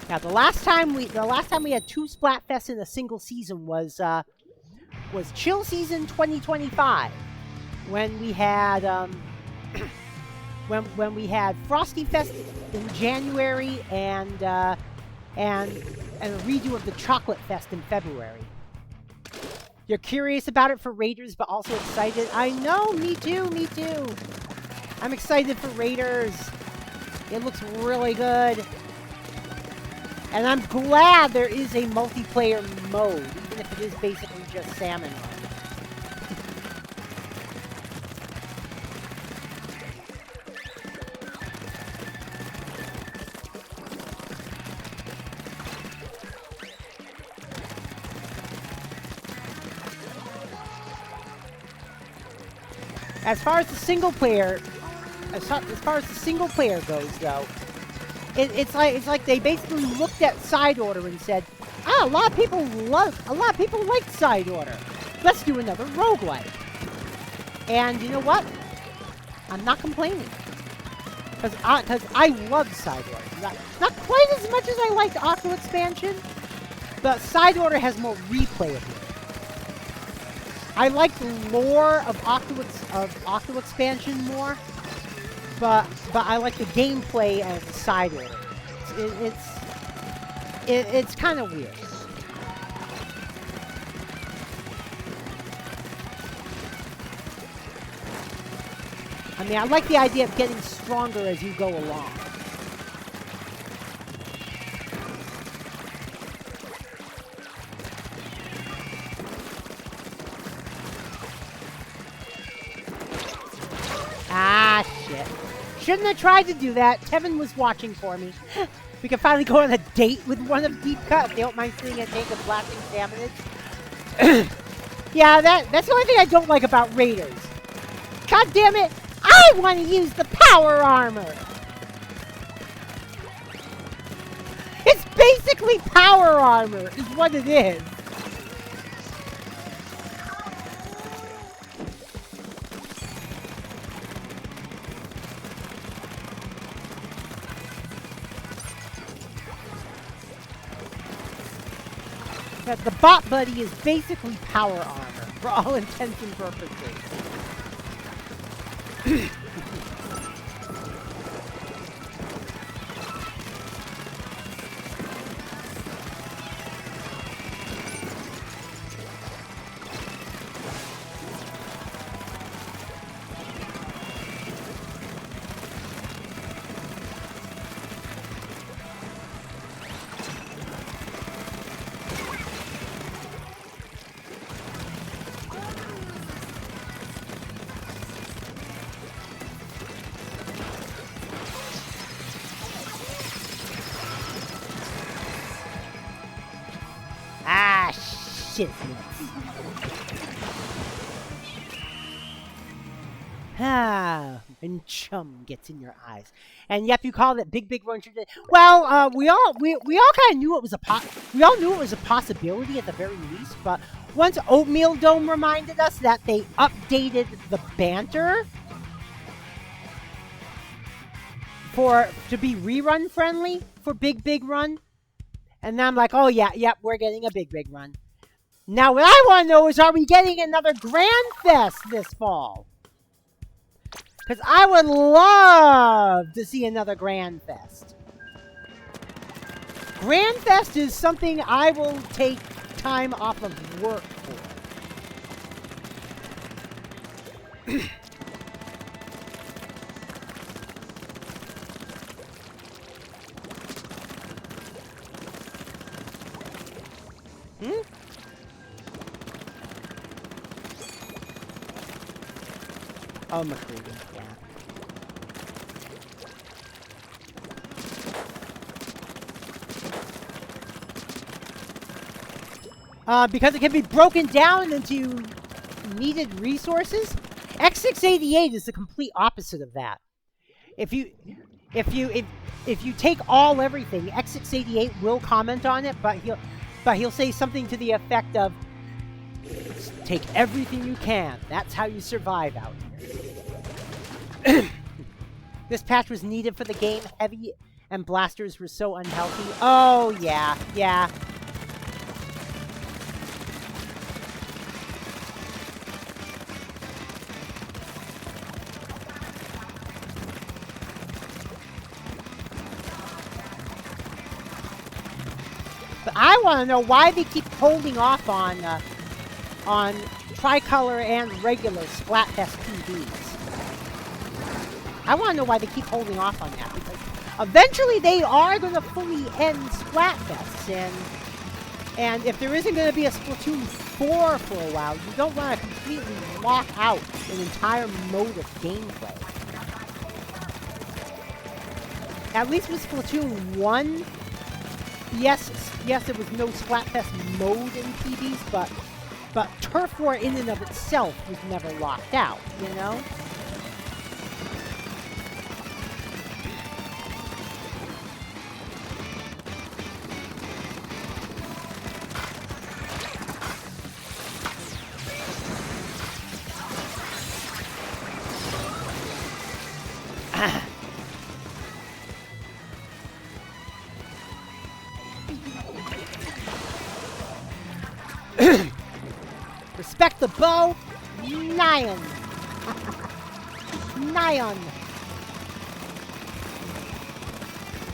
Now, the last time we had 2 Splatfests in a single season was Chill Season 2025, when we had when we had Frosty Fest in January and a redo of the Chocolate Fest in February. You're curious about it for Raiders, but also excited. I know, me too. I'm excited for Raiders. It looks really good. And I'm glad there is a multiplayer mode, even if it is basically just salmon mode. As far as the single player goes, though, it's like they basically looked at side order and said, a lot of people like side order. Let's do another roguelike. And you know what? I'm not complaining, because I love side order. Not quite as much as I liked Octo Expansion, but side order has more replayability. I like the lore of Octo Expansion more, but I like the gameplay of side order. It's kind of weird. I mean, I like the idea of getting stronger as you go along. shouldn't have tried to do that. Tevin was watching for me. We can finally go on a date with one of Deep Cut if they don't mind seeing a tank of blasting damage. Yeah, that's the only thing I don't like about Raiders. God damn it! I want to use the power armor! It's basically power armor, is what it is. But the bot buddy is basically power armor, for all intents and purposes. Ah, shit. Ah, and chum gets in your eyes. And yep, you called it big run. Well, we all kind of knew it was we all knew it was a possibility at the very least. But once Oatmeal Dome reminded us that they updated the banter to be rerun friendly for big run. And now I'm like, oh yeah, yep, we're getting a big run. Now what I want to know is, are we getting another Grand Fest this fall? Because I would love to see another Grand Fest. Grand Fest is something I will take time off of work for. Oh, McCready, yeah. Because it can be broken down into needed resources. X688 is the complete opposite of that. If you take everything, X688 will comment on it, but he'll say something to the effect of, take everything you can. That's how you survive out here. This patch was needed for the game. Heavy and blasters were so unhealthy. Oh, yeah. But I want to know why they keep holding off on tricolor and regular Splatfest PBs. I want to know why they keep holding off on that, because eventually they are going to fully end Splatfests, and if there isn't going to be a Splatoon 4 for a while, you don't want to completely lock out an entire mode of gameplay. At least with Splatoon 1, yes, there was no Splatfest mode in PBs, but Turf War in and of itself was never locked out, you know? Respect the bow, Nyan. Nyan.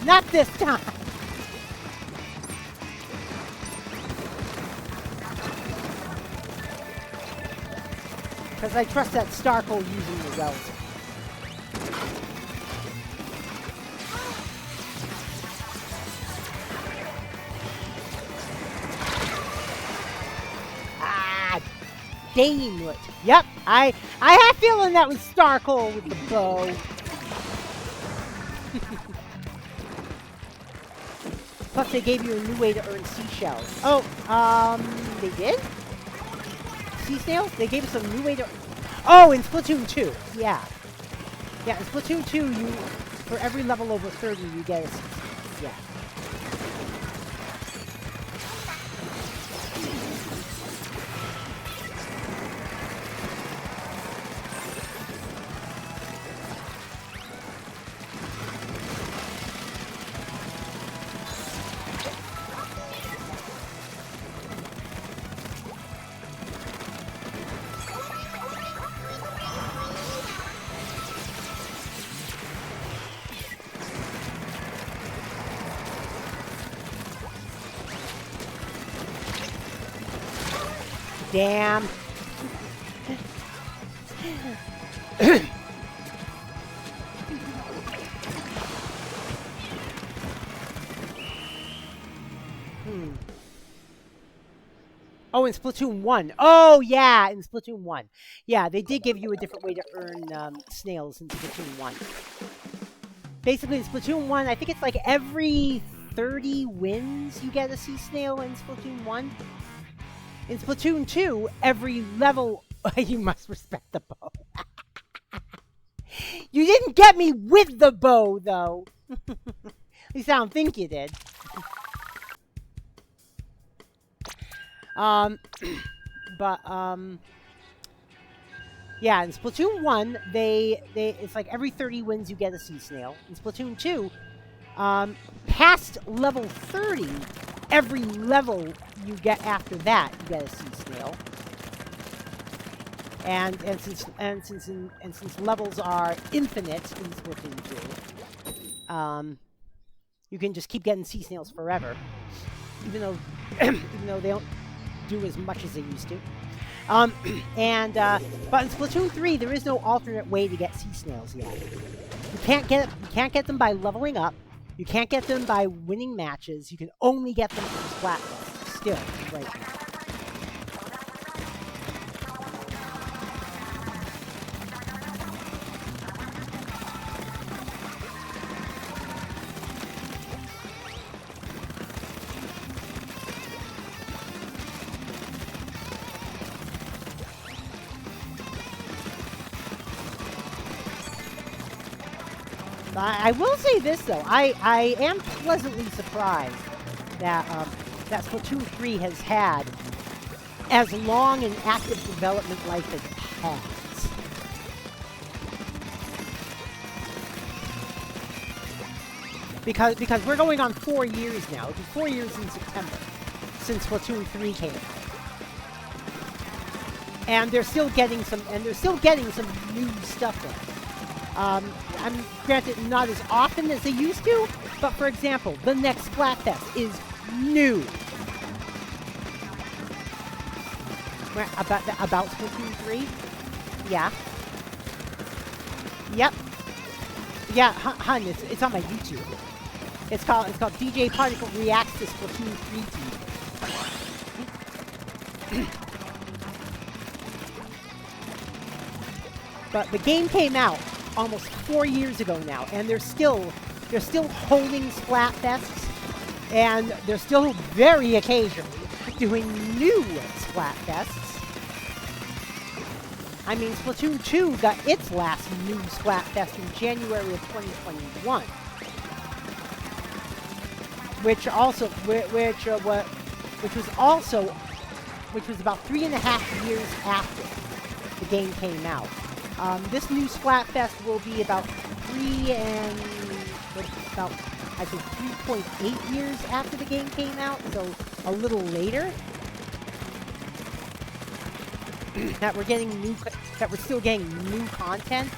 Not this time. Because I trust that Starkle using the relative. Damn it. Yep, I had a feeling that was Starkle with the bow. Plus, they gave you a new way to earn seashells. Oh, they did? Sea snails? They gave us a new way to... Oh, in Splatoon 2. Yeah. Yeah, in Splatoon 2, you... For every level over 30, you get a... Yeah. Damn. Oh, in Splatoon 1. Oh, yeah, in Splatoon 1. Yeah, they did give you a different way to earn snails in Splatoon 1. Basically, in Splatoon 1, I think it's like every 30 wins you get a sea snail in Splatoon 1. In Splatoon 2, every level... You must respect the bow. You didn't get me with the bow, though. At least I don't think you did. Yeah, in Splatoon 1, it's like every 30 wins you get a sea snail. In Splatoon 2, past level 30, every level you get after that, you get a sea snail. And since levels are infinite in Splatoon 2, you can just keep getting sea snails forever, even though they don't do as much as they used to. But in Splatoon 3, there is no alternate way to get sea snails yet. You can't get them by leveling up. You can't get them by winning matches. You can only get them from Splatted. Still, right now. I will say this, though. I am pleasantly surprised that that Splatoon 3 has had as long an active development life as it has. Because we're going on 4 years now. It'll be 4 years in September since Splatoon 3 came out. And they're still getting some new stuff in. I'm granted not as often as they used to, but for example, the next Splatfest is new. About Splatoon 3? Yeah. Yep. Yeah, hun, it's on my YouTube. It's called DJ Particle Reacts to Splatoon 3 TV. But the game came out almost 4 years ago now, and they're still holding Splatfests, and they're still very occasionally doing new Splatfests. I mean, Splatoon 2 got its last new Splatfest in January of 2021, which was about 3.5 years after the game came out. This new Splatfest will be about 3.8 years after the game came out, so a little later. that we're still getting new content.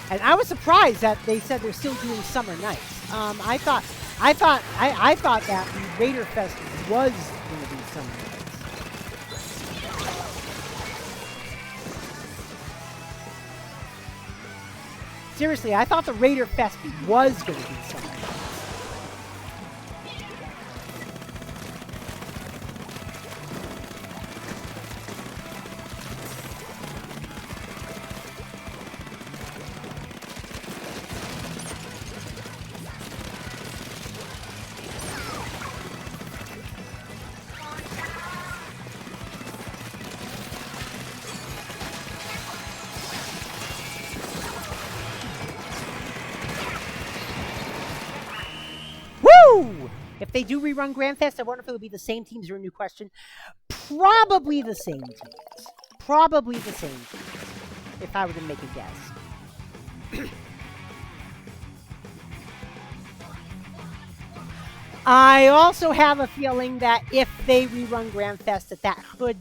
And I was surprised that they said they're still doing Summer Nights. I thought that Raider Fest was going to be Summer Nights. Seriously, I thought the Raider Fest was going to be Summer Nights. If they do rerun Grandfest, I wonder if it would be the same teams or a new question. Probably the same teams. Probably the same teams, if I were to make a guess. I also have a feeling that if they rerun Grandfest, that could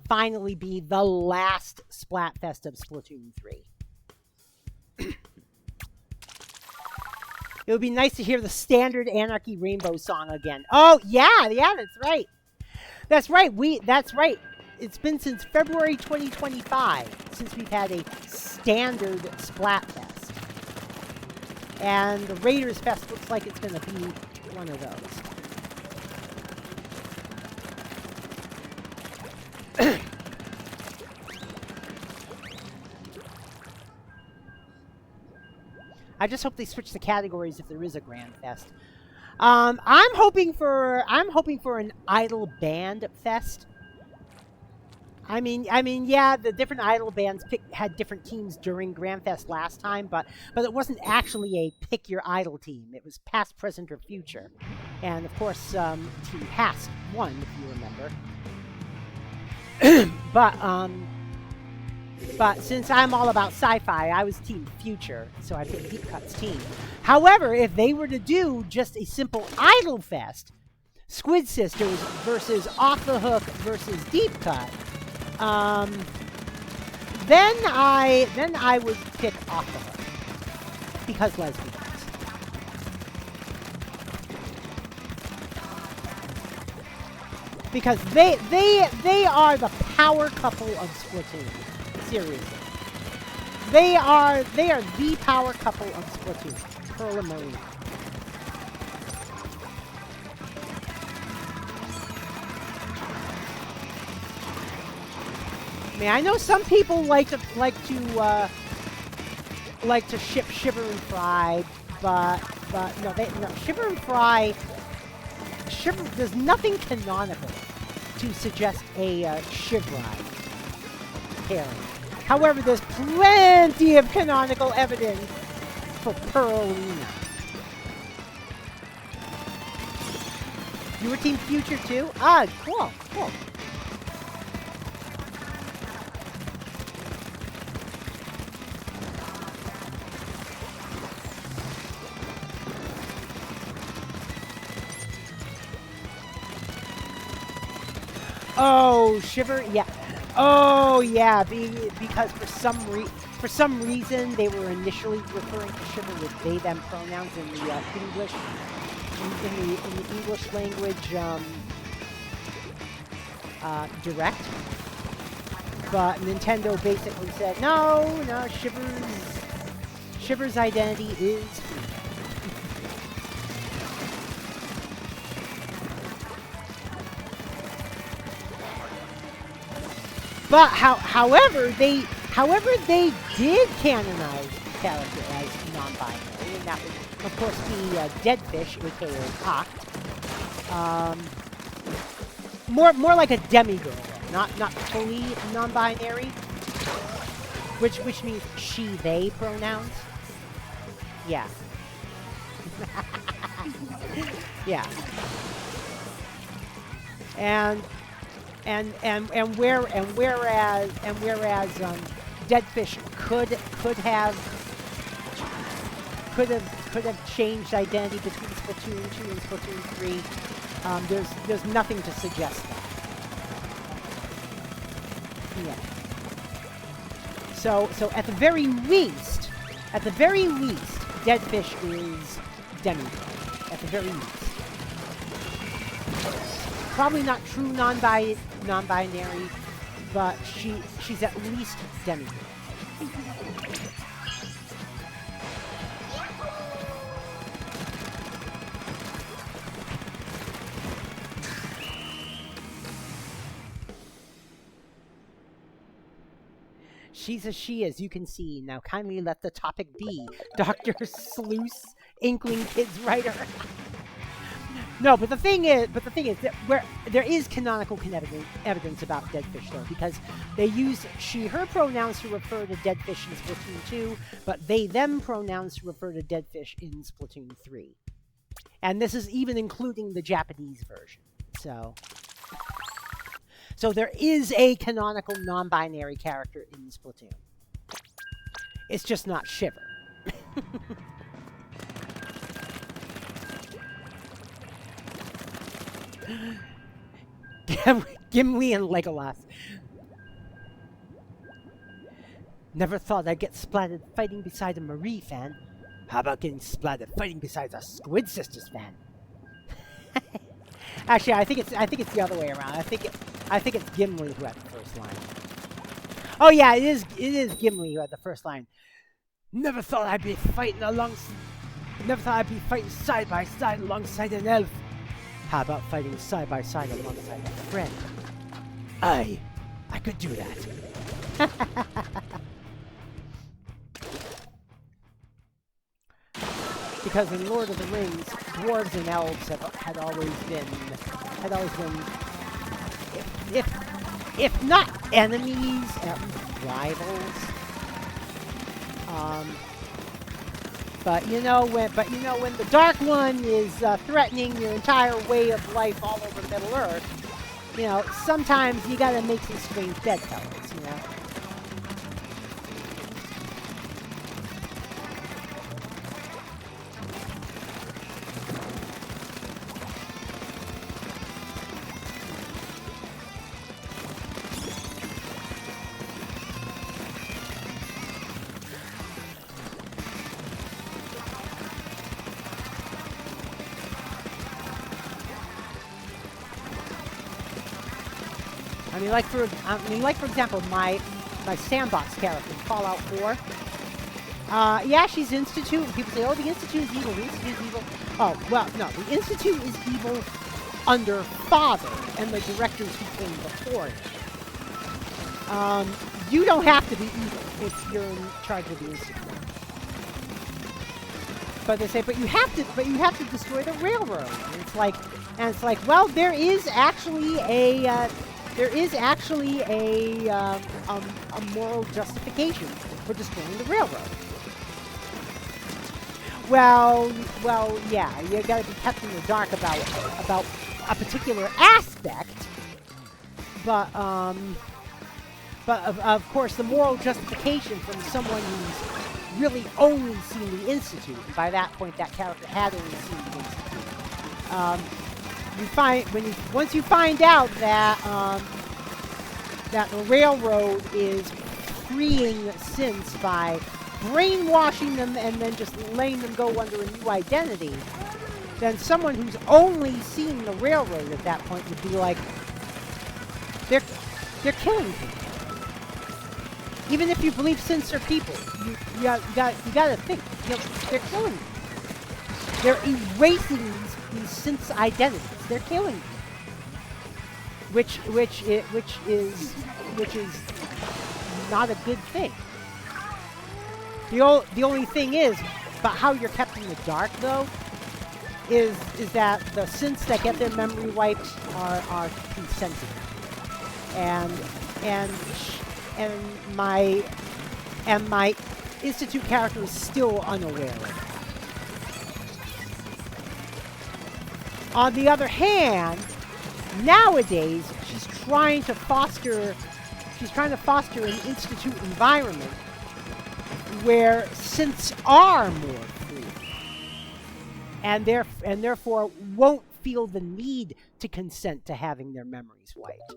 finally be the last Splatfest of Splatoon 3. It would be nice to hear the standard Anarchy Rainbow song again. Oh, yeah, that's right. That's right. It's been since February 2025 since we've had a standard Splatfest. And the Raiders Fest looks like it's going to be one of those. I just hope they switch the categories if there is a Grand Fest. I'm hoping for an idol band fest. I mean, yeah, the different idol bands had different teams during Grand Fest last time, but it wasn't actually a pick your idol team. It was past, present, or future, and of course, Team Past won, if you remember. But since I'm all about sci-fi, I was Team Future, so I picked Deep Cut's team. However, if they were to do just a simple Idol Fest, Squid Sisters versus Off the Hook versus Deep Cut, then I would pick Off the Hook because lesbians. Because they are the power couple of Splatoon. Seriously. They are the power couple of Splatoon. Pearl and Marina. I mean, I know some people like to ship Shiver and Fry, but no, Shiver and Fry. There's nothing canonical to suggest a Shivride pairing. However, there's plenty of canonical evidence for Pearlina. You were Team Future too? Ah, cool. Oh, Shiver, yeah. Oh, yeah, because for some reason they were initially referring to Shiver with they/them pronouns in the English in the English language direct, but Nintendo basically said no, Shiver's identity is free. But however they did canonize the character as non-binary, and that would of course be Deadfish, aka Oct. More like a demigirl, not fully non-binary, which means she/they pronouns. Yeah. Yeah. And whereas Deadfish could have changed identity between Splatoon 2 and Splatoon 3. There's nothing to suggest that. Yeah. So at the very least, Deadfish is demigirl. At the very least. Probably not true non-binary, but she's at least demigirl. She's as she is, you can see. Now kindly let the topic be. Dr. Sluice, Inkling Kids writer. No, but the thing is that there is canonical evidence about Deadfish, though, because they use she/her pronouns to refer to Deadfish in Splatoon 2, but they/them pronouns to refer to Deadfish in Splatoon 3. And this is even including the Japanese version. So there is a canonical non-binary character in Splatoon. It's just not Shiver. Gimli and Legolas. Never thought I'd get splatted fighting beside a Marie fan. How about getting splatted fighting beside a Squid Sisters fan? Actually, I think it's the other way around. I think it's Gimli who had the first line. Oh yeah, it is Gimli who had the first line. Never thought I'd be fighting side by side alongside an elf. How about fighting side by side alongside a friend? I could do that. Because in Lord of the Rings, dwarves and elves had always been, if not enemies, at least rivals. But you know when the Dark One is threatening your entire way of life all over Middle Earth, you know, sometimes you gotta make some strange bedfellows, you know. I mean, like for example, my sandbox character in Fallout 4. Yeah, she's Institute, and people say, "Oh, the Institute is evil. The Institute is evil." Oh, well, no, the Institute is evil under Father and the directors who came before him. You don't have to be evil if you're in charge of the Institute. But they say, but you have to destroy the railroad. And it's like, well, there is actually a moral justification for destroying the railroad. Well, yeah, you gotta be kept in the dark about a particular aspect, but of course the moral justification from someone who's really only seen the Institute, and by that point that character had only seen the Institute. Once you find out that that the railroad is freeing synths by brainwashing them and then just letting them go under a new identity, then someone who's only seen the railroad at that point would be like, they're killing people. Even if you believe synths are people, you gotta think, you know, they're killing them. They're erasing these synths' identities. They're killing them. Which is not a good thing. The only thing is, but how you're kept in the dark though, is that the synths that get their memory wiped are consenting, and my Institute character is still unaware of it. On the other hand, nowadays she's trying to foster an Institute environment where synths are more free, and therefore won't feel the need to consent to having their memories wiped.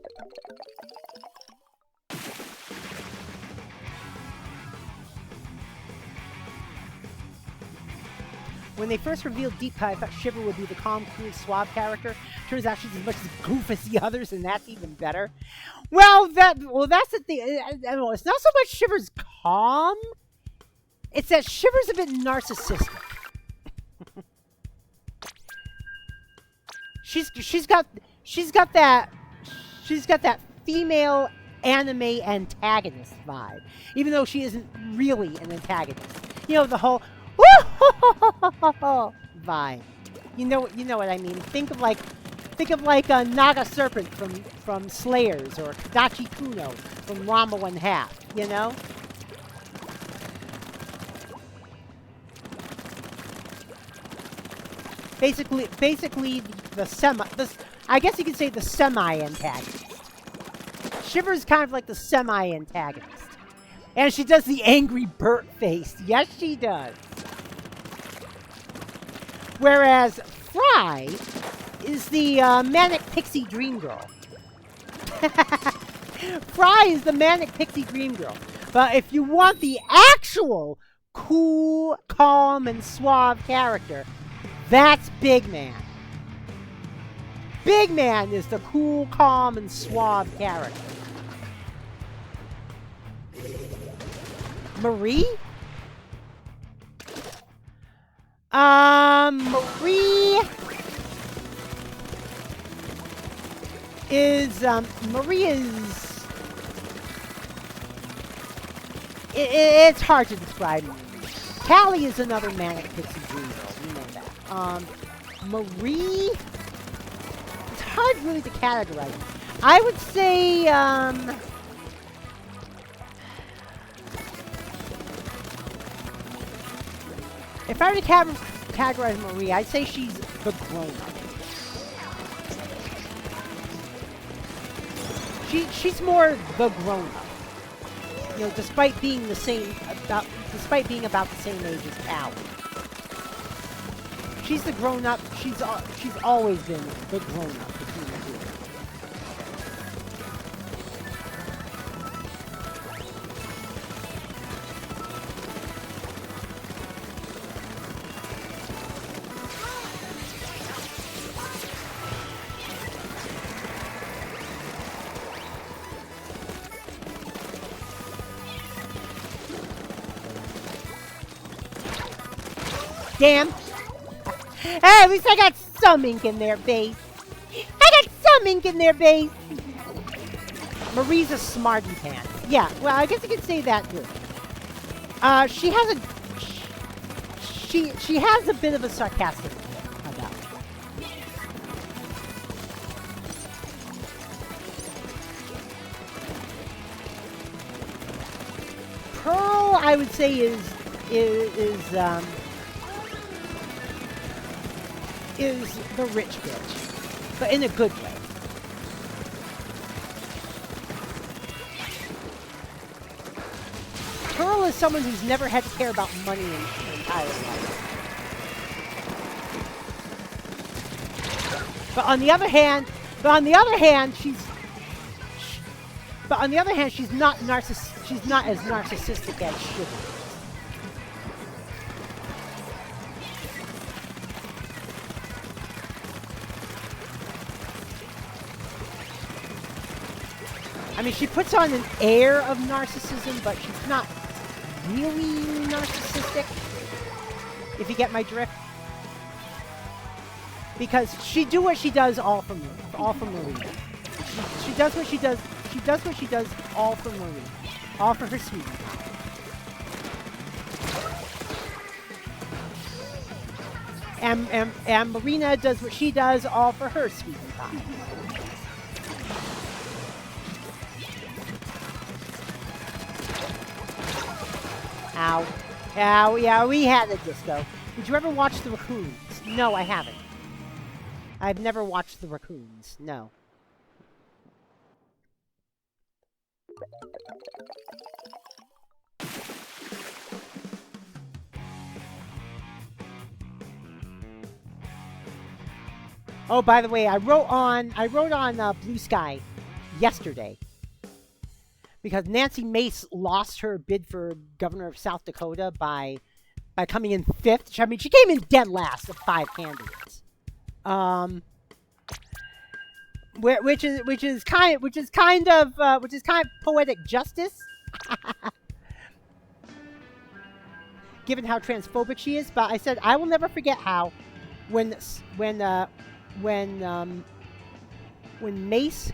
When they first revealed Deep, I thought Shiver would be the calm, cool, suave character. Turns out she's as much as goof as the others, and that's even better. Well, that's the thing. It's not so much Shiver's calm. It's that Shiver's a bit narcissistic. she's got that female anime antagonist vibe, even though she isn't really an antagonist. You know, the whole vibe. You know what I mean. Think of like a Naga Serpent from Slayers, or Kadachi Kuno from Ranma 1/2. You know. basically the semi. I guess you could say the semi-antagonist. Shiver's kind of like the semi-antagonist. And she does the angry Bert face. Yes, she does. Whereas Fry is the manic pixie dream girl. Fry is the manic pixie dream girl. But if you want the actual cool, calm, and suave character, that's Big Man. Big Man is the cool, calm, and suave character. Marie? Marie is, it's hard to describe Marie. Callie is another manic pixie dream girl, we know that. Marie, it's hard really to categorize. I would say, if I were to categorize Marie, I'd say she's the grown-up. She's more the grown-up. You know, despite being about the same age as Callie. She's the grown-up. She's always been the grown-up between the two. Damn. Hey, at least I got some ink in their base. I got some ink in their base. Marie's a smarty pants. Yeah, well, I guess you could say that too. She has a bit of a sarcastic look about it. Pearl, I would say, is the rich bitch, but in a good way. Pearl is someone who's never had to care about money in her entire life. But on the other hand, she's not as narcissistic as Shiver. I mean, she puts on an air of narcissism, but she's not really narcissistic, if you get my drift. Because she do what she does all for Marie. She does what she does all for Marie. All for her sweetie pie. And Marina does what she does all for her sweetie pie. Ow. Ow, yeah, we had a disco. Did you ever watch the Raccoons? No, I haven't. I've never watched the Raccoons. No. Oh, by the way, I wrote on Blue Sky yesterday. Because Nancy Mace lost her bid for governor of South Dakota by coming in 5th. I mean, she came in dead last of 5 candidates. Which is kind of poetic justice, given how transphobic she is. But I said I will never forget how when Mace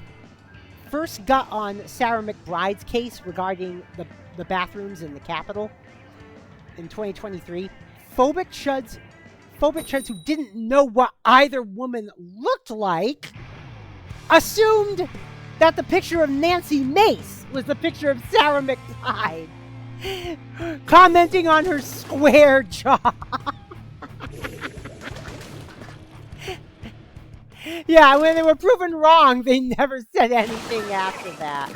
first got on Sarah McBride's case regarding the bathrooms in the Capitol in 2023, phobic chuds who didn't know what either woman looked like assumed that the picture of Nancy Mace was the picture of Sarah McBride, commenting on her square jaw. Yeah, when they were proven wrong, they never said anything after that.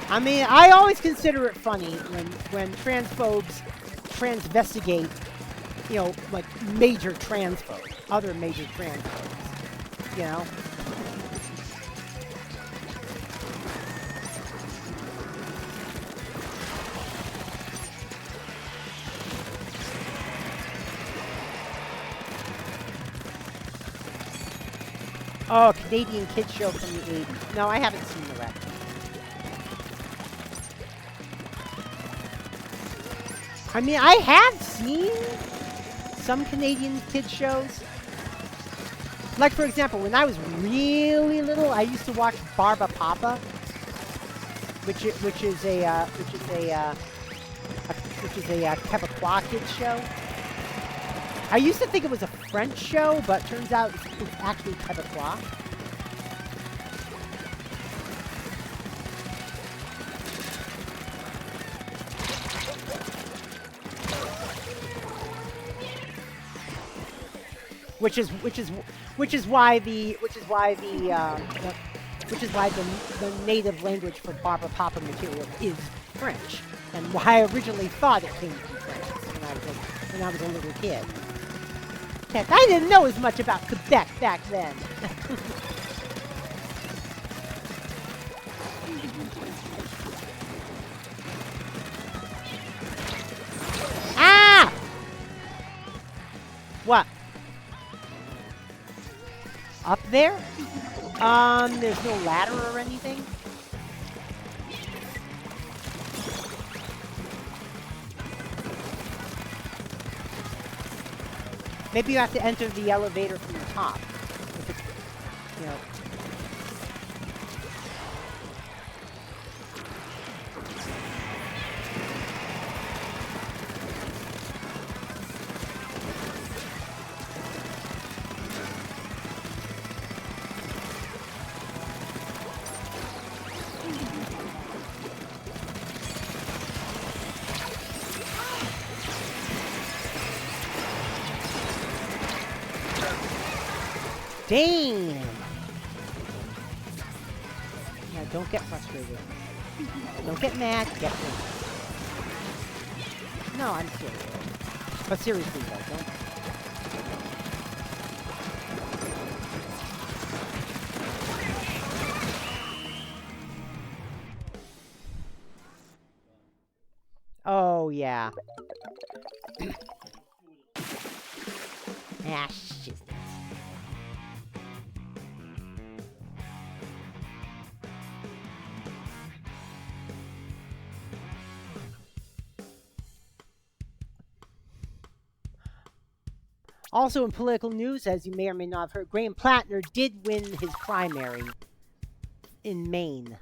I mean, I always consider it funny when transphobes transvestigate, you know, like major transphobes, other major transphobes, you know? Oh, Canadian kids show from the 80s. No, I haven't seen the rest. I mean, I have seen some Canadian kids shows. Like, for example, when I was really little, I used to watch Barba Papa, which is a Quebecois kids show. I used to think it was a French show, but turns out it's actually Quebecois. Which is why the native language for Barba Papa material is French, and why I originally thought it came from France when I was a little kid. Heck, I didn't know as much about Quebec back then. Ah! What? Up there? There's no ladder or anything? Maybe you have to enter the elevator from the top. If it's, you know. Damn! Now don't get frustrated. Don't get mad, get mad. No, I'm serious. But seriously though, don't. Oh yeah. Ah shit. Also in political news, as you may or may not have heard, Graham Plattner did win his primary in Maine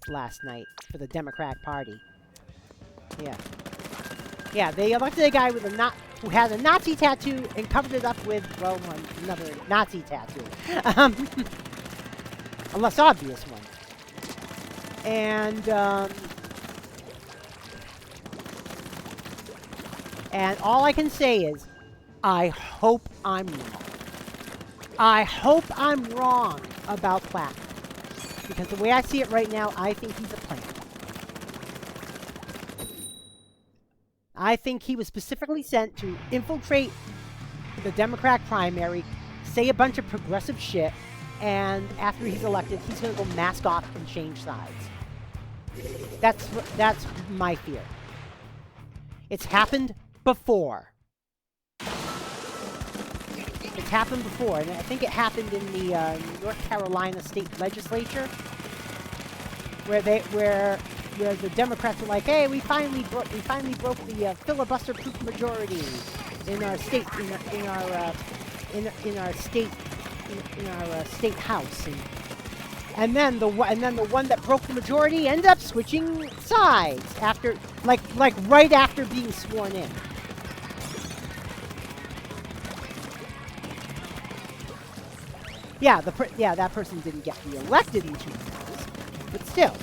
last night for the Democratic Party. Yeah. Yeah, they elected a guy with who had a Nazi tattoo and covered it up with, well, another Nazi tattoo. A less obvious one. And all I can say is, I hope I'm wrong. I hope I'm wrong about Platt. Because the way I see it right now, I think he's a plant. I think he was specifically sent to infiltrate the Democratic primary, say a bunch of progressive shit, and after he's elected, he's going to go mask off and change sides. That's my fear. It's happened before. It's happened before, and I think it happened in the North Carolina state legislature, where the Democrats were like, "Hey, we finally broke the filibuster-proof majority in our state in our state house," and then the one that broke the majority ended up switching sides after like right after being sworn in. Yeah, that person didn't get reelected in 2 years, but still.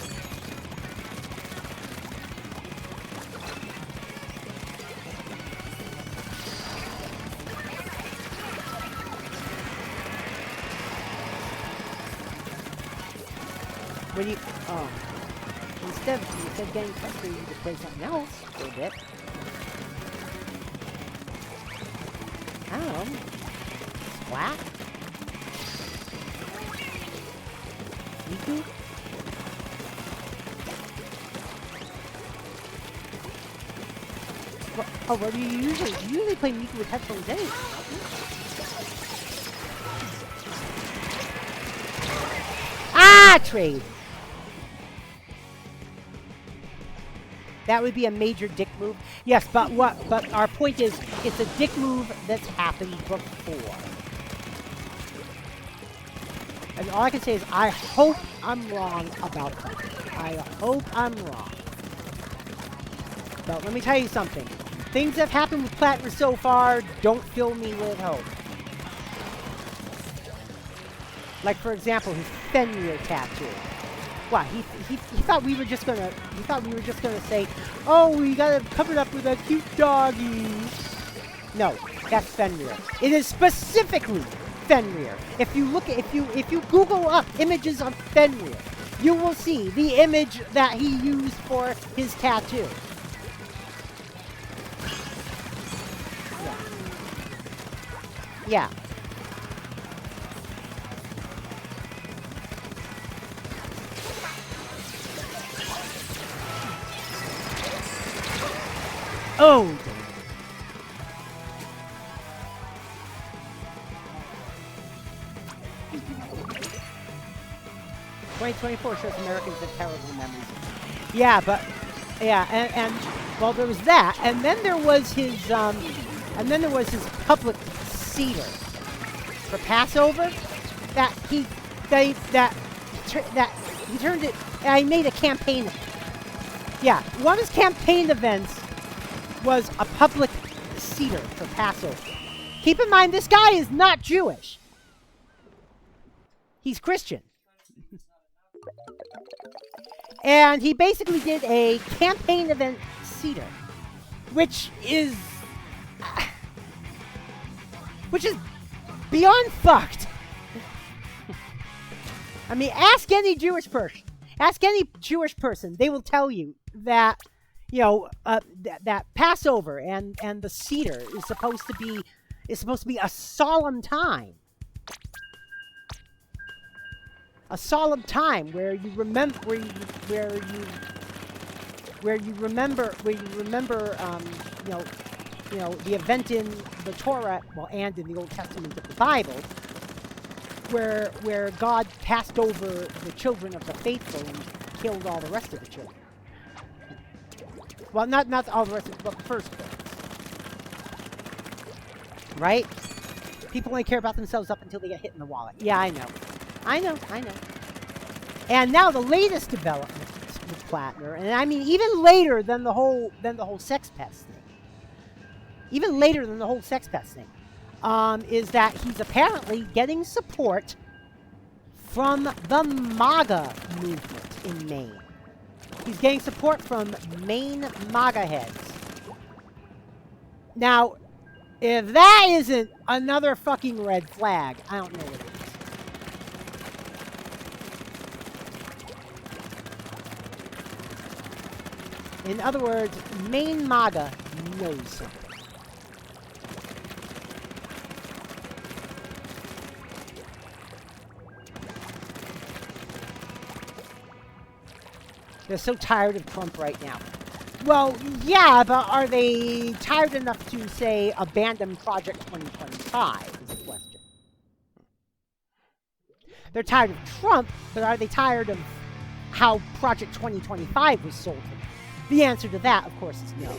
When you, instead of getting frustrated, you just play something else for a bit. I don't know. Splat? Miku? Well, you usually play Miku with headphones anyway. Ah, trade! That would be a major dick move. Yes, but our point is, it's a dick move that's happened before. And all I can say is, I hope I'm wrong about that. I hope I'm wrong. But let me tell you something. Things that have happened with Plattner so far don't fill me with hope. Like, for example, his Fenrir tattoo. What, he thought we were just gonna say, oh, we got it covered up with a cute doggy. No, that's Fenrir. It is specifically Fenrir. If you Google up images of Fenrir, you will see the image that he used for his tattoo. Yeah. Oh, damn. 2024 shows Americans have terrible memories. Yeah, but and well, there was that, and then there was his public cedar for Passover that he turned it. I made a campaign of it. Yeah, one of his campaign events was a public cedar for Passover. Keep in mind, this guy is not Jewish. He's Christian. And he basically did a campaign event cedar, which is beyond fucked. I mean, ask any Jewish person. Ask any Jewish person. They will tell you that, you know, that Passover and the cedar is supposed to be a solemn time. A solemn time where you remember the event in the Torah, well, and in the Old Testament of the Bible, where God passed over the children of the faithful and killed all the rest of the children. Well, not all the rest of them, but the first ones. Right? People only care about themselves up until they get hit in the wallet. Yeah, I know. And now the latest development with Plattner, and I mean even later than the whole sex pest thing. Even later than the whole sex pest thing, is that he's apparently getting support from the MAGA movement in Maine. He's getting support from Maine MAGA heads. Now, if that isn't another fucking red flag, I don't know what it is. In other words, Maine MAGA knows something. They're so tired of Trump right now. Well, yeah, but are they tired enough to, say, abandon Project 2025 is the question. They're tired of Trump, but are they tired of how Project 2025 was sold to them? The answer to that, of course, is no.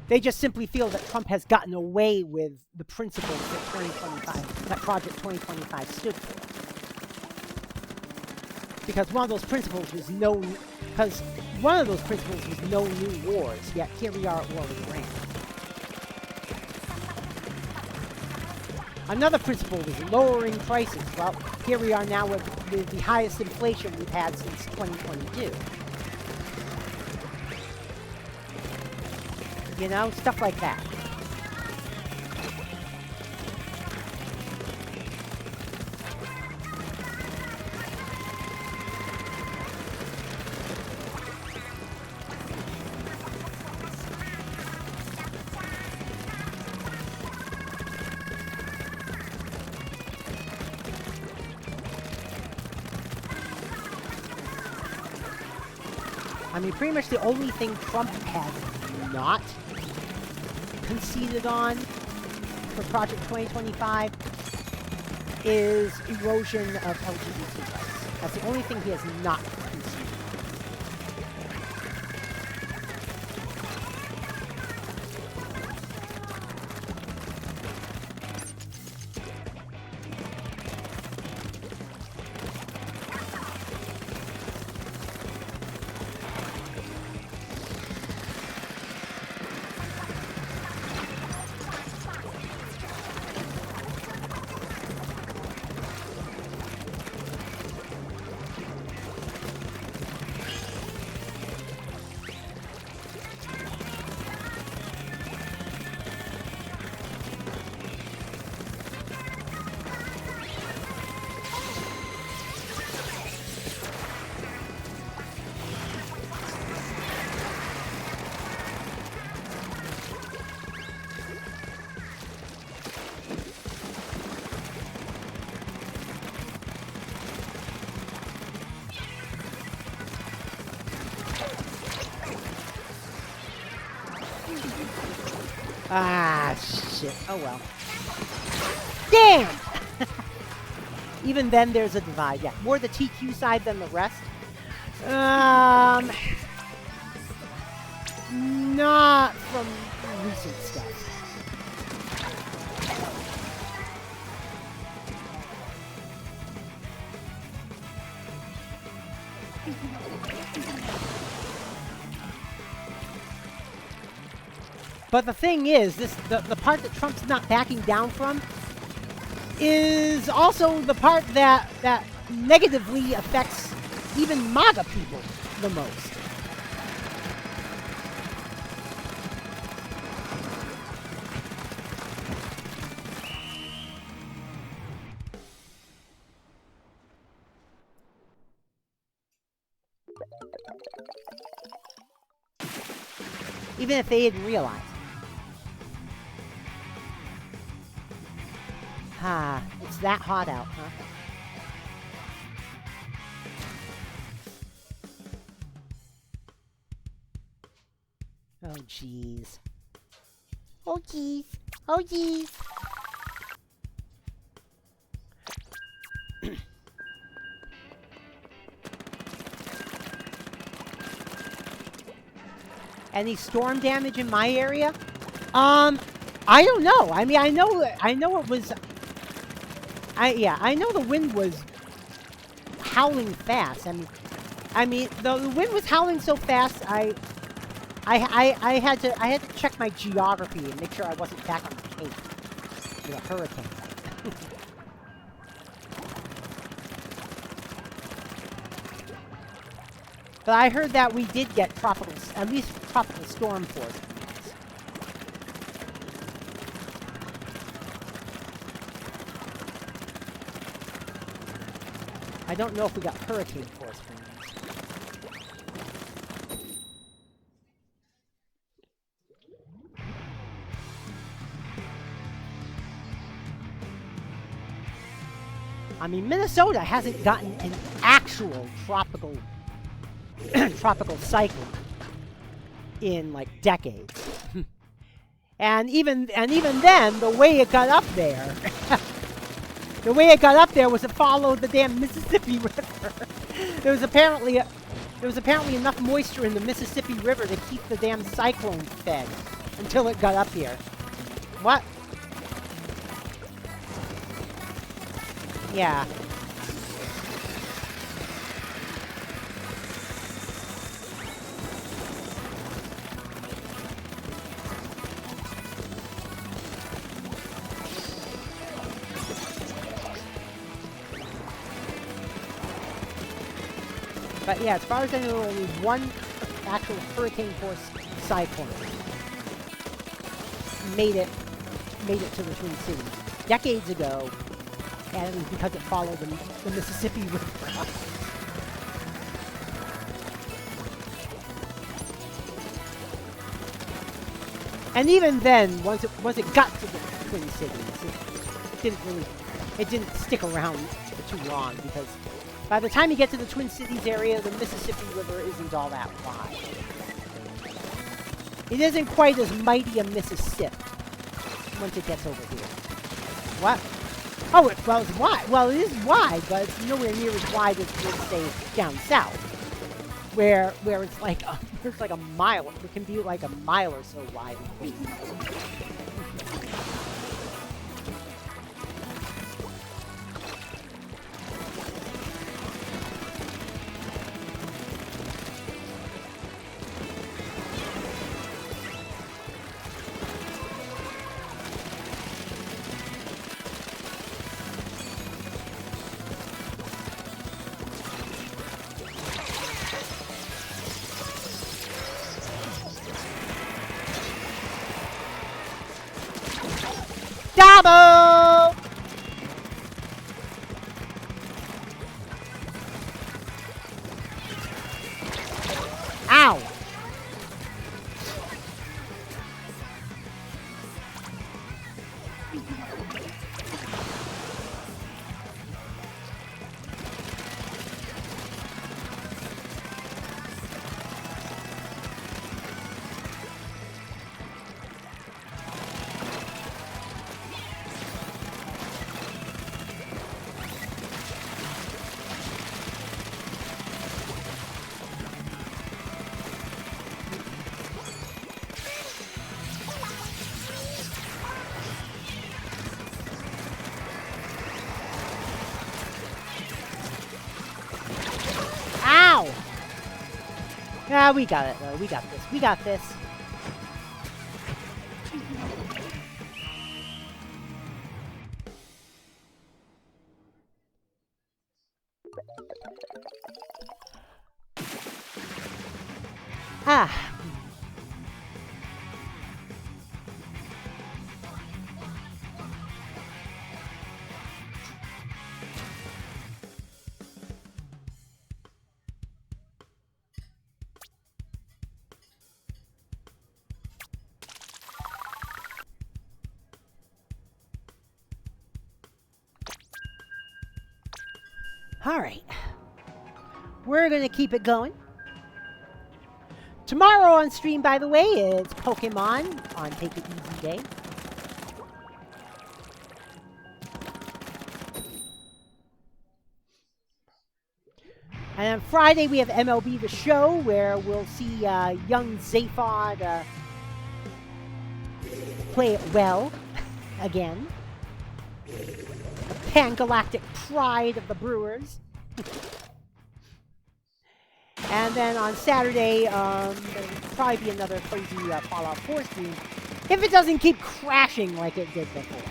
They just simply feel that Trump has gotten away with the principles that Project 2025 stood for. Because one of those principles was no new wars, yet here we are at war with Iran. Another principle was lowering prices. Well, here we are now with the highest inflation we've had since 2022. You know, stuff like that. I mean, pretty much the only thing Trump has not conceded on for Project 2025 is erosion of LGBT rights. That's the only thing he has not conceded. Ah, shit. Oh well. Damn! Even then, there's a divide. Yeah, more the TQ side than the rest. Not from recent stuff. But the thing is, the part that Trump's not backing down from is also the part that negatively affects even MAGA people the most. Even if they didn't realize. Ah, it's that hot out, huh? Oh, jeez. Oh, jeez. Oh, jeez. Any storm damage in my area? I don't know. I mean, I know it was... I know the wind was howling fast. I mean, the wind was howling so fast. I had to check my geography and make sure I wasn't back on the Cape with a hurricane. But I heard that we did get at least tropical storm force. I don't know if we got hurricane force winds. I mean, Minnesota hasn't gotten an actual tropical cyclone in like decades. and even then, the way it got up there the way it got up there was it followed the damn Mississippi River. There was apparently enough moisture in the Mississippi River to keep the damn cyclone fed until it got up here. What? Yeah. But yeah, as far as I know, only one actual hurricane force cyclone made it to the Twin Cities decades ago, and it was because it followed the Mississippi River. And even then, once it got to the Twin Cities, it didn't stick around for too long, because by the time you get to the Twin Cities area, the Mississippi River isn't all that wide. It isn't quite as mighty a Mississippi once it gets over here. What? Oh, well, it's wide. Well, it is wide, but it's nowhere near as wide as, let's say, down south, where it's like a mile. It can be like a mile or so wide. Double! Ow! Yeah, we got it, though. We got this. We got this. Ah. All right. We're going to keep it going. Tomorrow on stream, by the way, it's Pokemon on Take It Easy Day. And on Friday, we have MLB The Show, where we'll see young Zaphod play it well again. Pan-galactic pride of the Brewers. And then on Saturday, there'll probably be another crazy Fallout 4 stream, if it doesn't keep crashing like it did before.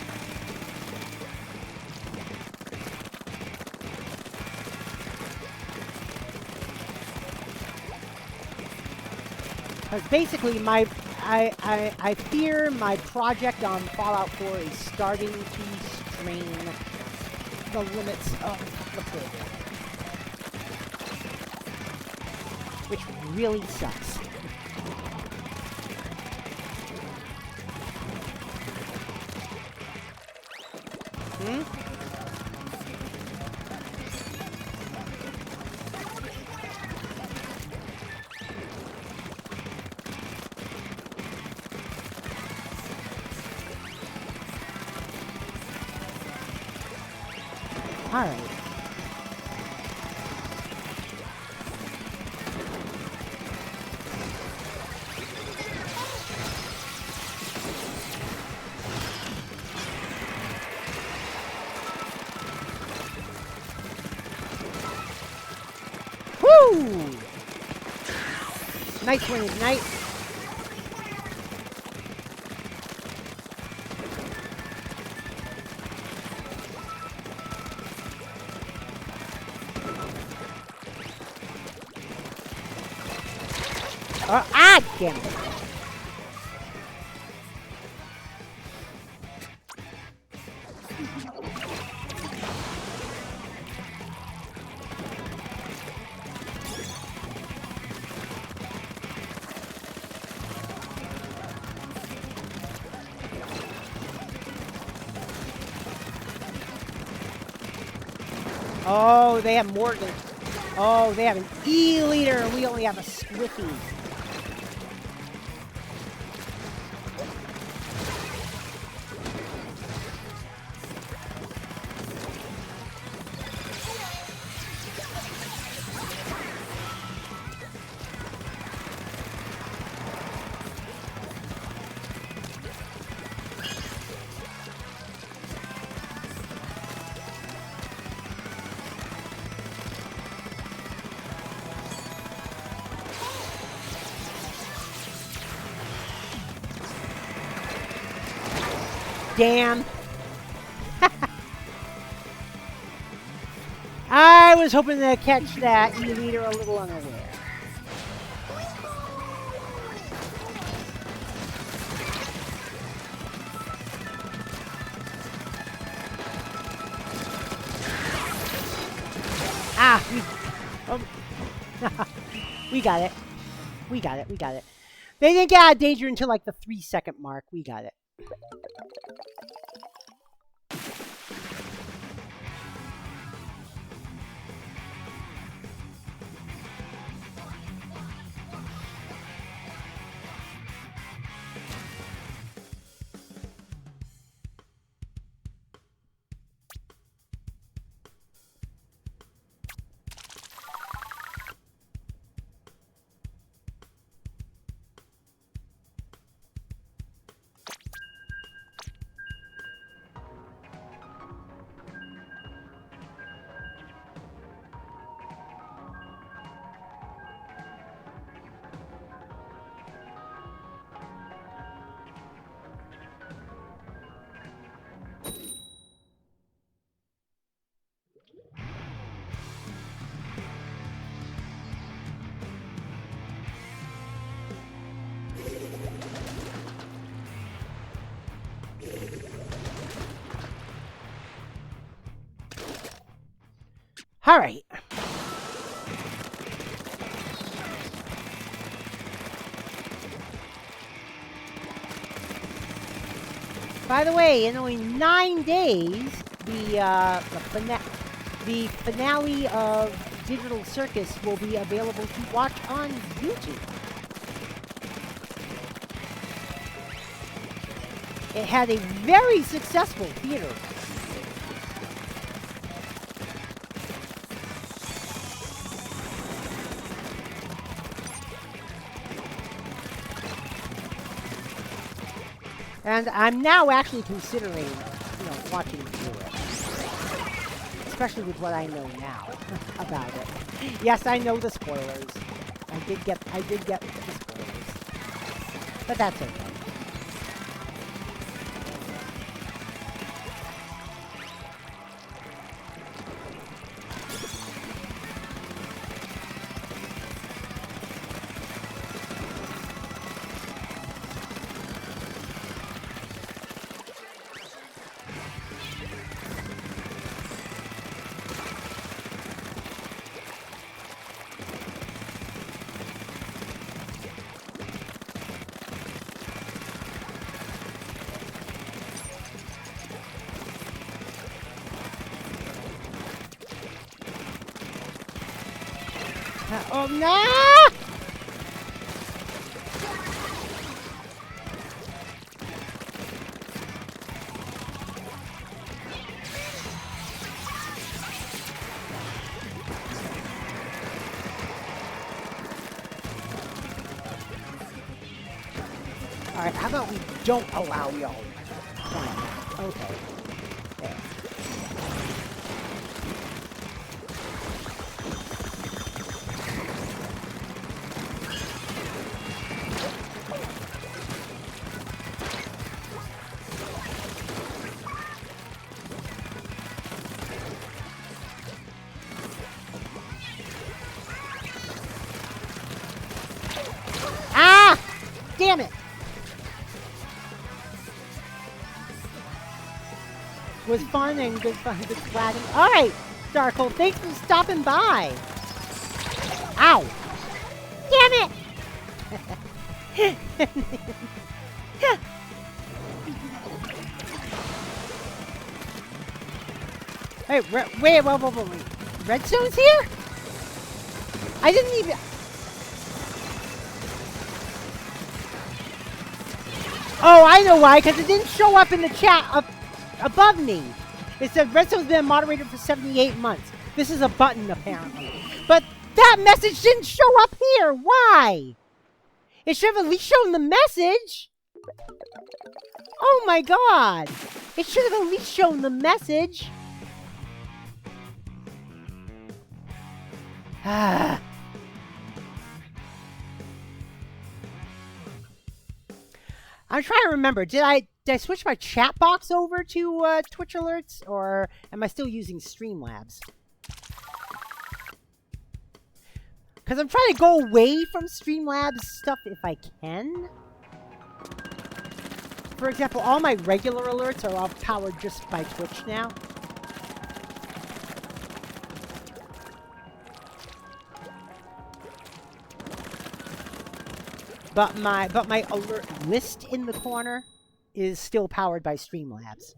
Because basically, I fear my project on Fallout 4 is starting to strain the limits of the program, which really sucks. All right. Woo! Nice one, Ignite. Damn it. Oh, they have Morgan. Oh, they have an E-leader. We only have a Squiffy. Damn. I was hoping to catch that E-leader a little unaware. We got it. We got it. We got it. They didn't get out of danger until like the 3-second mark. We got it. All right. By the way, in only 9 days, the finale of Digital Circus will be available to watch on YouTube. It had a very successful theater. And I'm now actually considering, watching through it. Especially with what I know now about it. Yes, I know the spoilers. I did get the spoilers. But that's okay. Oh no! Alright, how about we don't allow y'all to climb that? Okay. There. Damn it! Was fun and good fun, good splatting. Alright, Darkle, thanks for stopping by. Ow! Damn it! Hey, wait. Redstone's here? I didn't even... Oh, I know why, because it didn't show up in the chat up above me. It said Redstone's been a moderator for 78 months. This is a button, apparently. But that message didn't show up here. Why? It should have at least shown the message. Oh my god. It should have at least shown the message. Ah. I'm trying to remember. Did I switch my chat box over to Twitch alerts, or am I still using Streamlabs? Because I'm trying to go away from Streamlabs stuff if I can. For example, all my regular alerts are all powered just by Twitch now. But my alert list in the corner is still powered by Streamlabs.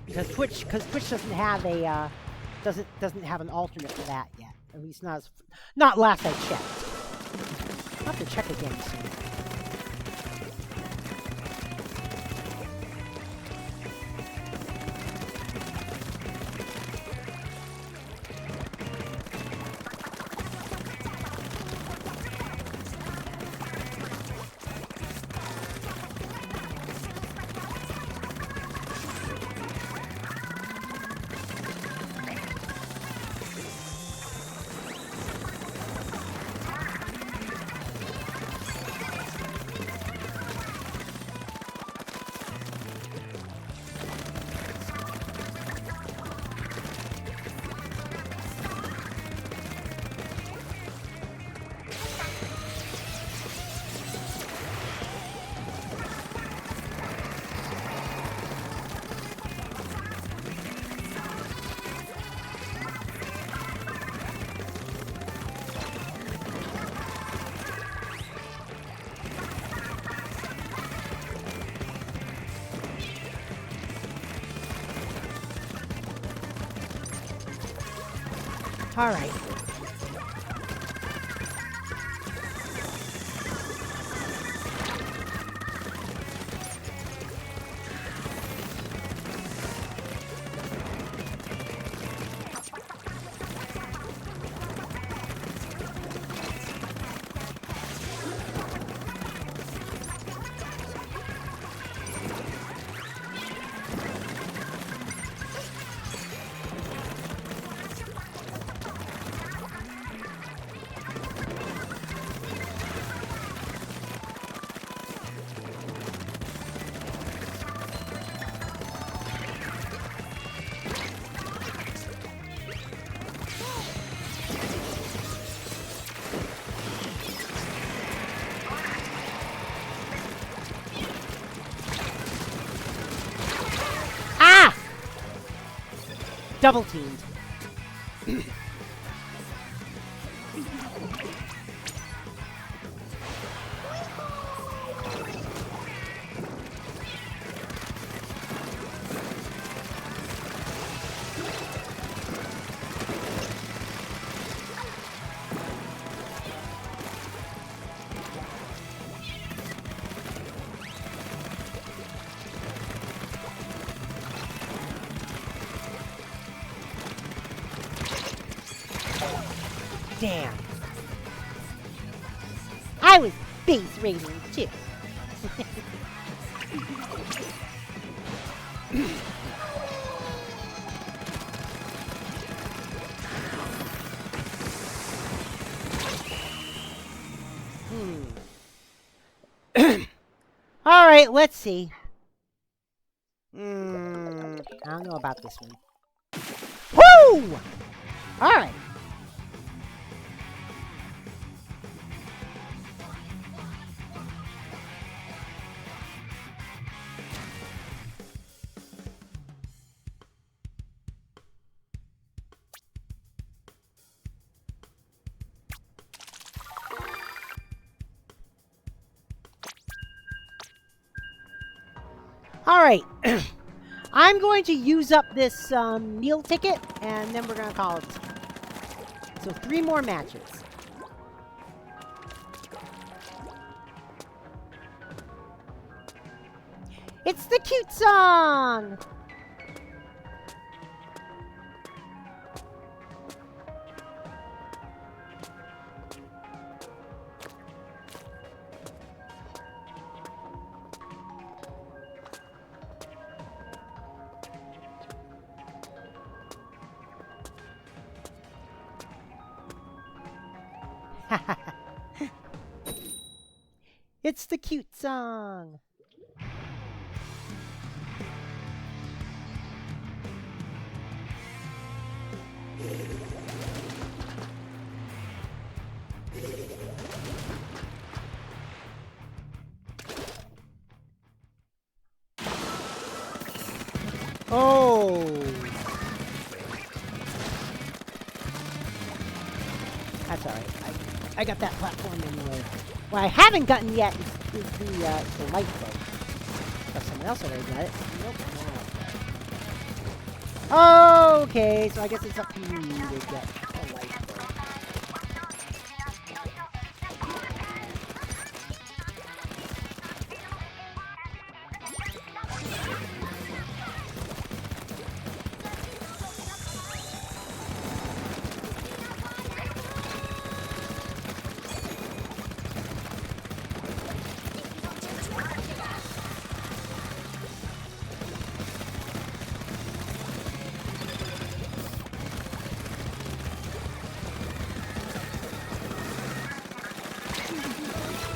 Because Twitch doesn't have a doesn't have an alternate for that yet. At least not last I checked. I'll have to check again soon. All right. Double teamed. Damn. I was base rating too. All right, let's see. I don't know about this one. Woo! Alright. Alright. I'm going to use up this meal ticket, and then we're going to call it. So 3 more matches. It's the cute song! It's the cute song. Oh. That's alright. I got that platform anyway. What I haven't gotten yet is the lifeboat. But someone else already got it. Nope. No. Okay, so I guess it's up to you to get a lifeboat.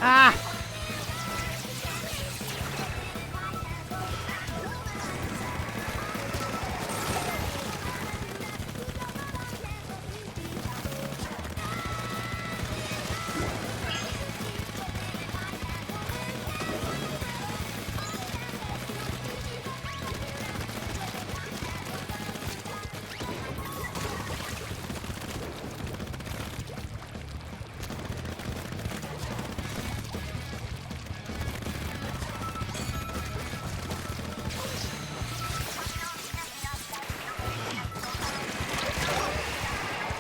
Ah!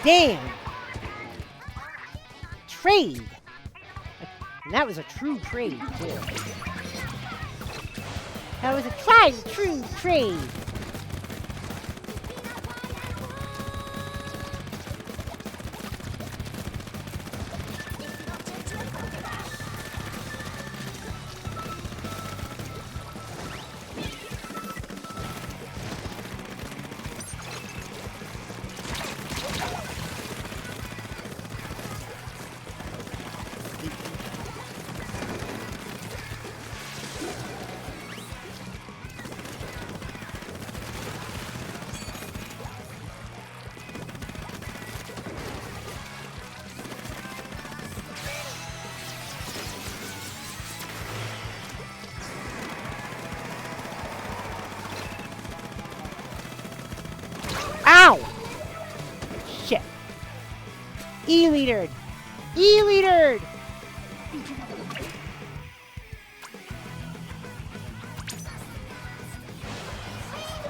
Damn! Trade! And that was a true trade, too. That was a tried and true trade. Ow! Shit. E-leadered! E-leadered!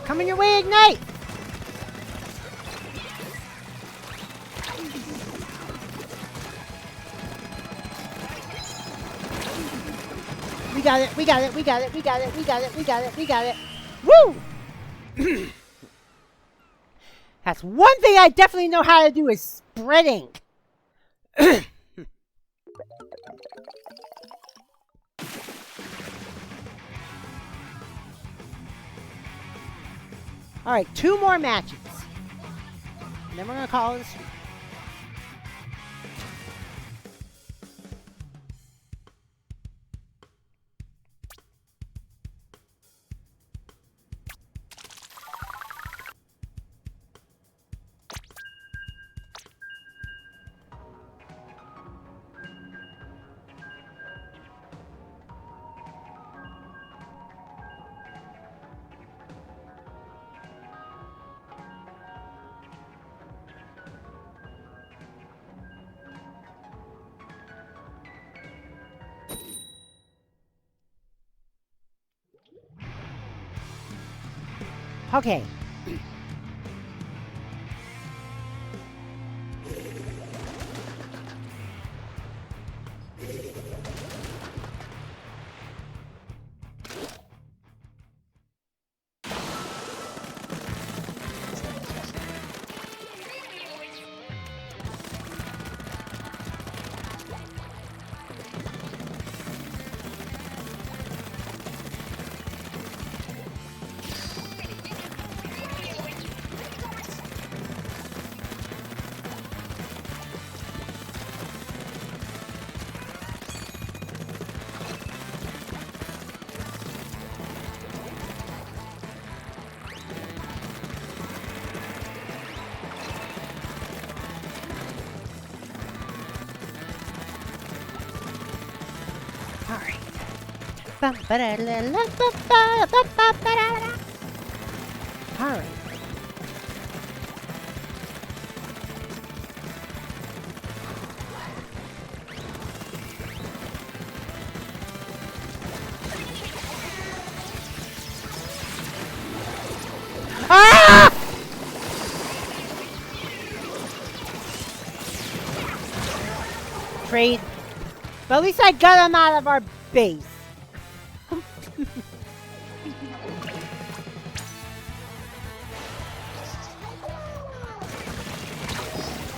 Coming your way, Ignite! We got it, we got it, we got it, we got it, we got it, we got it, we got it. Woo! That's one thing I definitely know how to do is spreading. Alright, 2 more matches. And then we're going to call it a sweep. Okay. All right. Ah! Trade. But at least I got him out of our base.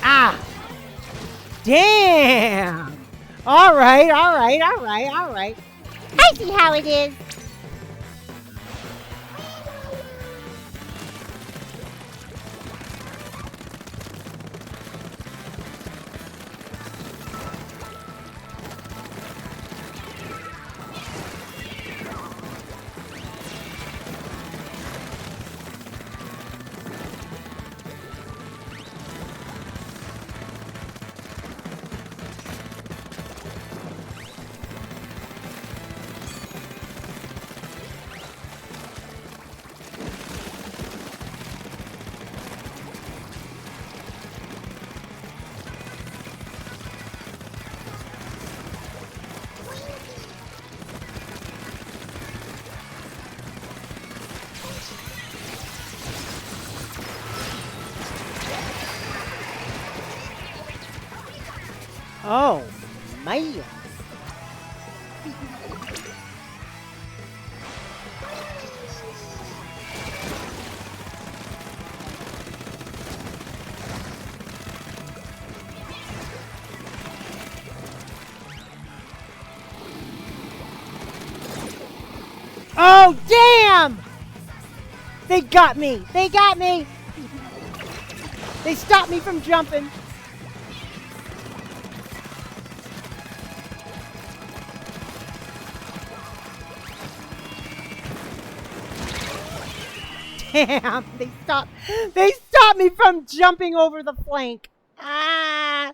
Ah! Damn! Alright, alright, alright, alright. I see how it is. Oh, man. Oh, damn! They got me! They got me! They stopped me from jumping. Damn, they stopped me from jumping over the flank. Ah!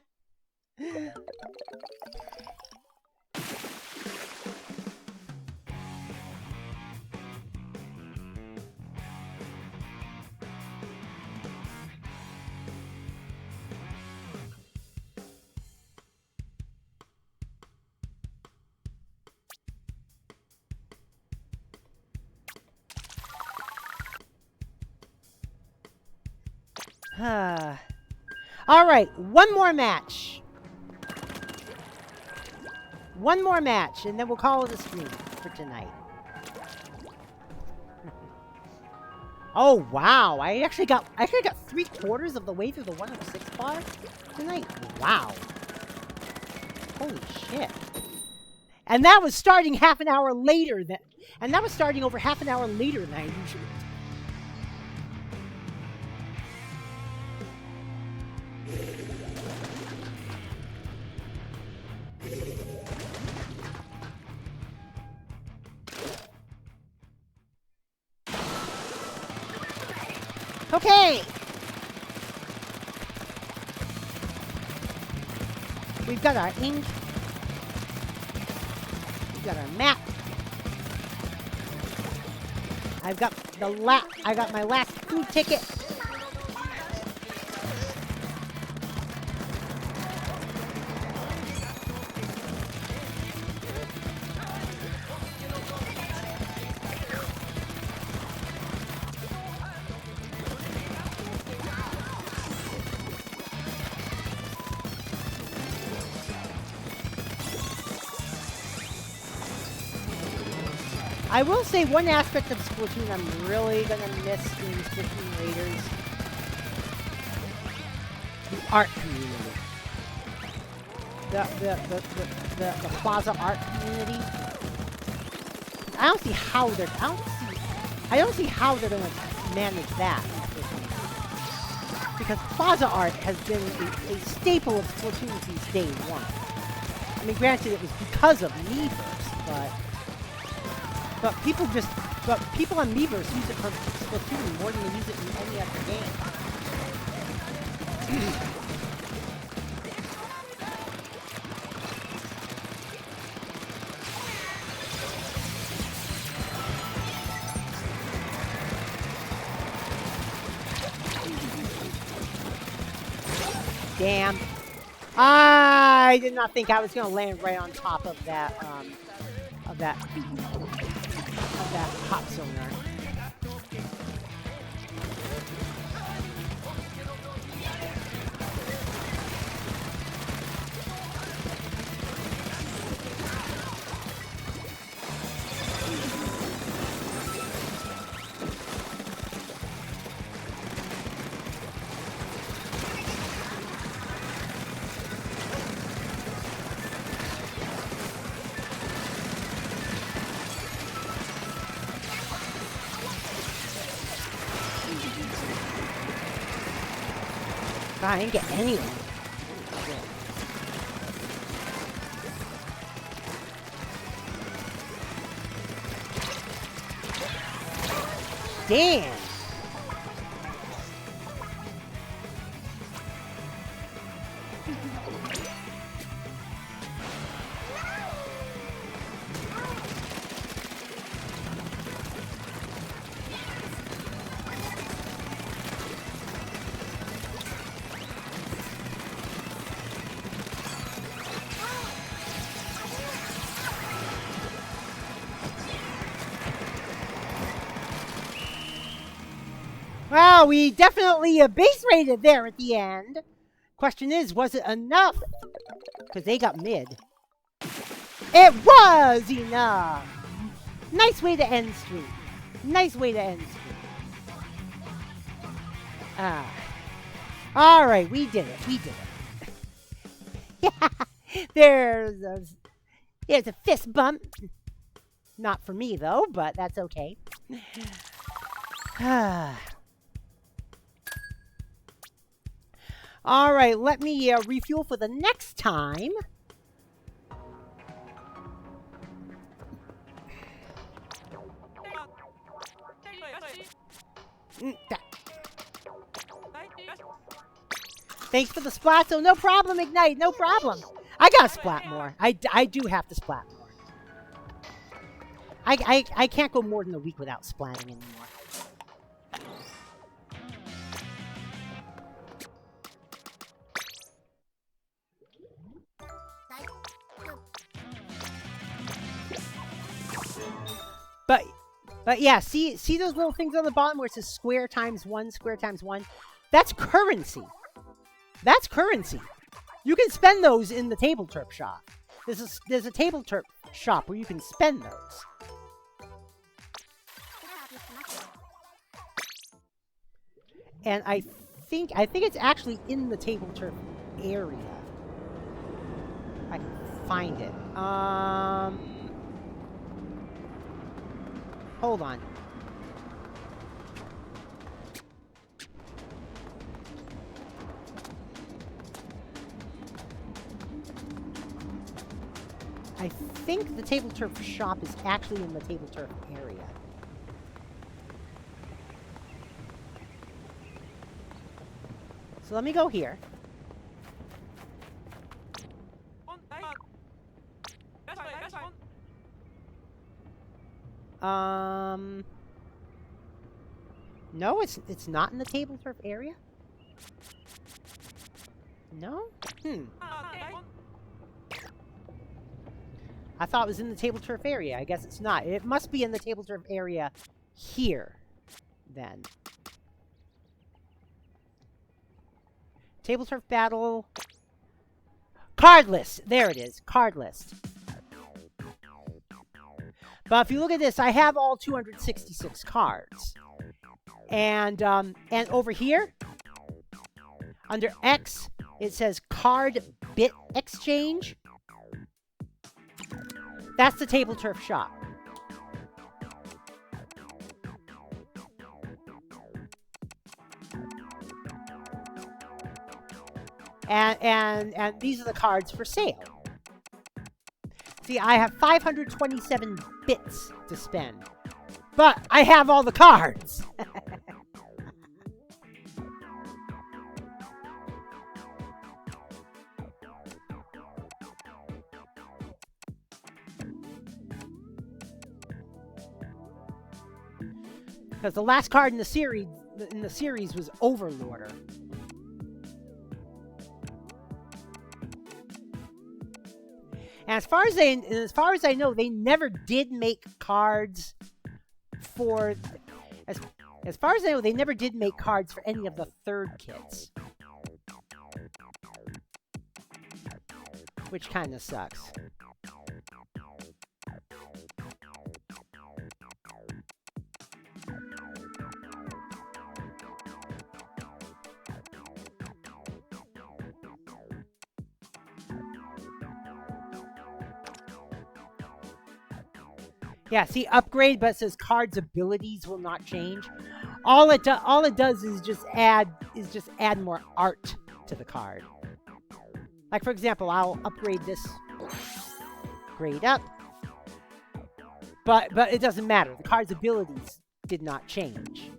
All right, one more match. One more match, and then we'll call it a stream for tonight. Oh wow! I actually got 3/4 of the way through the 106 bar tonight. Wow! Holy shit! And that was starting half an hour later than, and that was starting over half an hour later than I usually. Okay! We've got our ink. We've got our map. I got my last food ticket. I will say one aspect of Splatoon I'm really gonna miss in Splatoon Raiders: the art community. The Plaza art community. I don't see how they're gonna manage that in Splatoon. Because Plaza art has been a staple of Splatoon since day one. I mean, granted, it was because of Miiverse, but people on Miiverse use it for Splatoon more than they use it in any other game. Damn. I did not think I was going to land right on top of that, of that hop sonar. I didn't get anyone. Damn. Well, we definitely base rated there at the end. Question is, was it enough? Because they got mid. It was enough! Nice way to end stream. Nice way to end stream. Alright, we did it. We did it. Yeah, there's a fist bump. Not for me, though, but that's okay. Alright, let me refuel for the next time. Thanks for the splat, so no problem, Ignite, no problem. I gotta splat more. I do have to splat more. I can't go more than a week without splatting anymore. But yeah, see those little things on the bottom where it says square times one, square times one? That's currency. That's currency. You can spend those in the Table Turp shop. There's a Table Turp shop where you can spend those. And I think it's actually in the Table Turp area. I can find it. Hold on. I think the Table Turp shop is actually in the Table Turp area. So let me go here. No, it's not in the Table Turp area. No? I thought it was in the Table Turp area. I guess it's not. It must be in the Table Turp area here, then. Table Turp battle. Card list. There it is. Card list. But if you look at this, I have all 266 cards. And over here, under X, it says card bit exchange. That's the Table Turf shop. And these are the cards for sale. See, I have 527 bits to spend, but I have all the cards. Because the last card in the series was Overlorder. And as far as I know, they never did make cards for as far as I know, they never did make cards for any of the third kits. Which kind of sucks. Yeah, see, upgrade, but it says cards' abilities will not change. All it does is just add more art to the card. Like, for example, I'll upgrade this grade up, but it doesn't matter. The card's abilities did not change.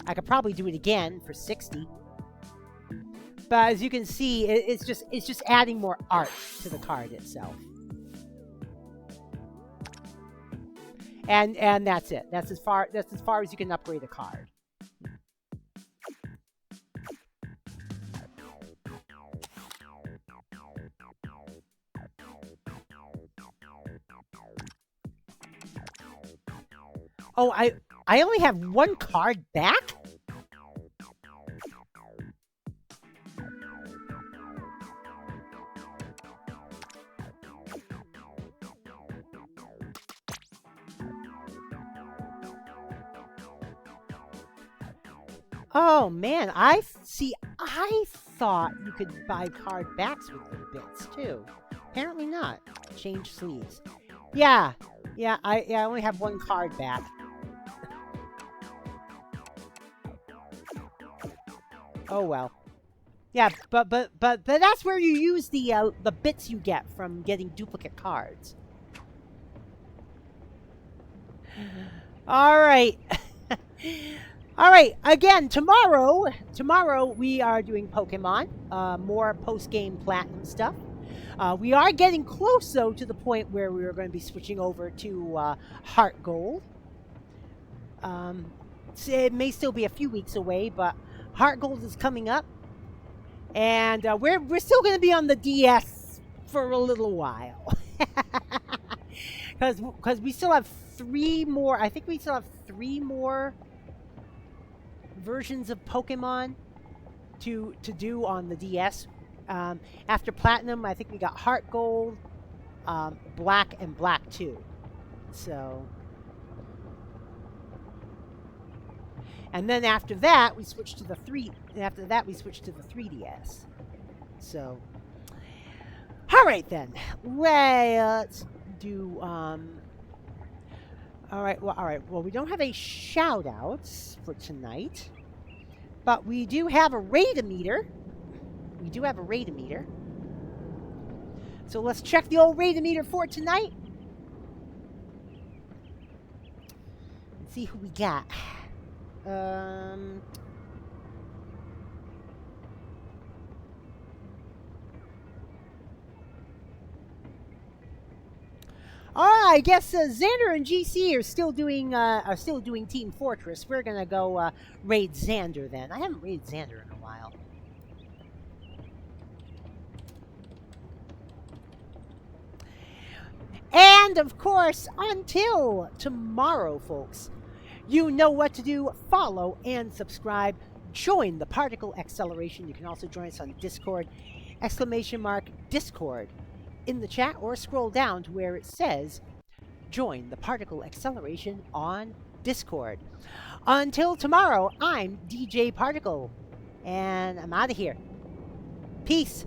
I could probably do it again for 60, but as you can see, it's just adding more art to the card itself. And that's it. That's as far as you can upgrade a card. Oh, I only have one card back? Oh man, I thought you could buy card backs with the bits too. Apparently not. Change sleeves. Yeah, I only have one card back. Oh well. Yeah, but that's where you use the bits you get from getting duplicate cards. All right. All right, again, tomorrow we are doing Pokemon, more post-game Platinum stuff. We are getting close, though, to the point where we are going to be switching over to Heart Gold. It may still be a few weeks away, but Heart Gold is coming up. And we're still going to be on the DS for a little while. Because we still have 3 more, I think we still have 3 more versions of Pokemon to do on the DS. After Platinum, I think we got Heart Gold, Black, and Black 2. So, and then after that, we switched to the 3. And after that, we switched to the 3DS. So, all right then. Let's do. All right. Well, we don't have a shout outs for tonight, but we do have a raid-o-meter. So let's check the old raid-o-meter for tonight. Let's see who we got. I guess Xander and GC are still doing Team Fortress. We're gonna go raid Xander then. I haven't raided Xander in a while. And of course, until tomorrow, folks, you know what to do. Follow and subscribe. Join the Particle Acceleration. You can also join us on Discord. !Discord in the chat, or scroll down to where it says join the particle acceleration on Discord. Until tomorrow, I'm DJ Particle, and I'm out of here. Peace.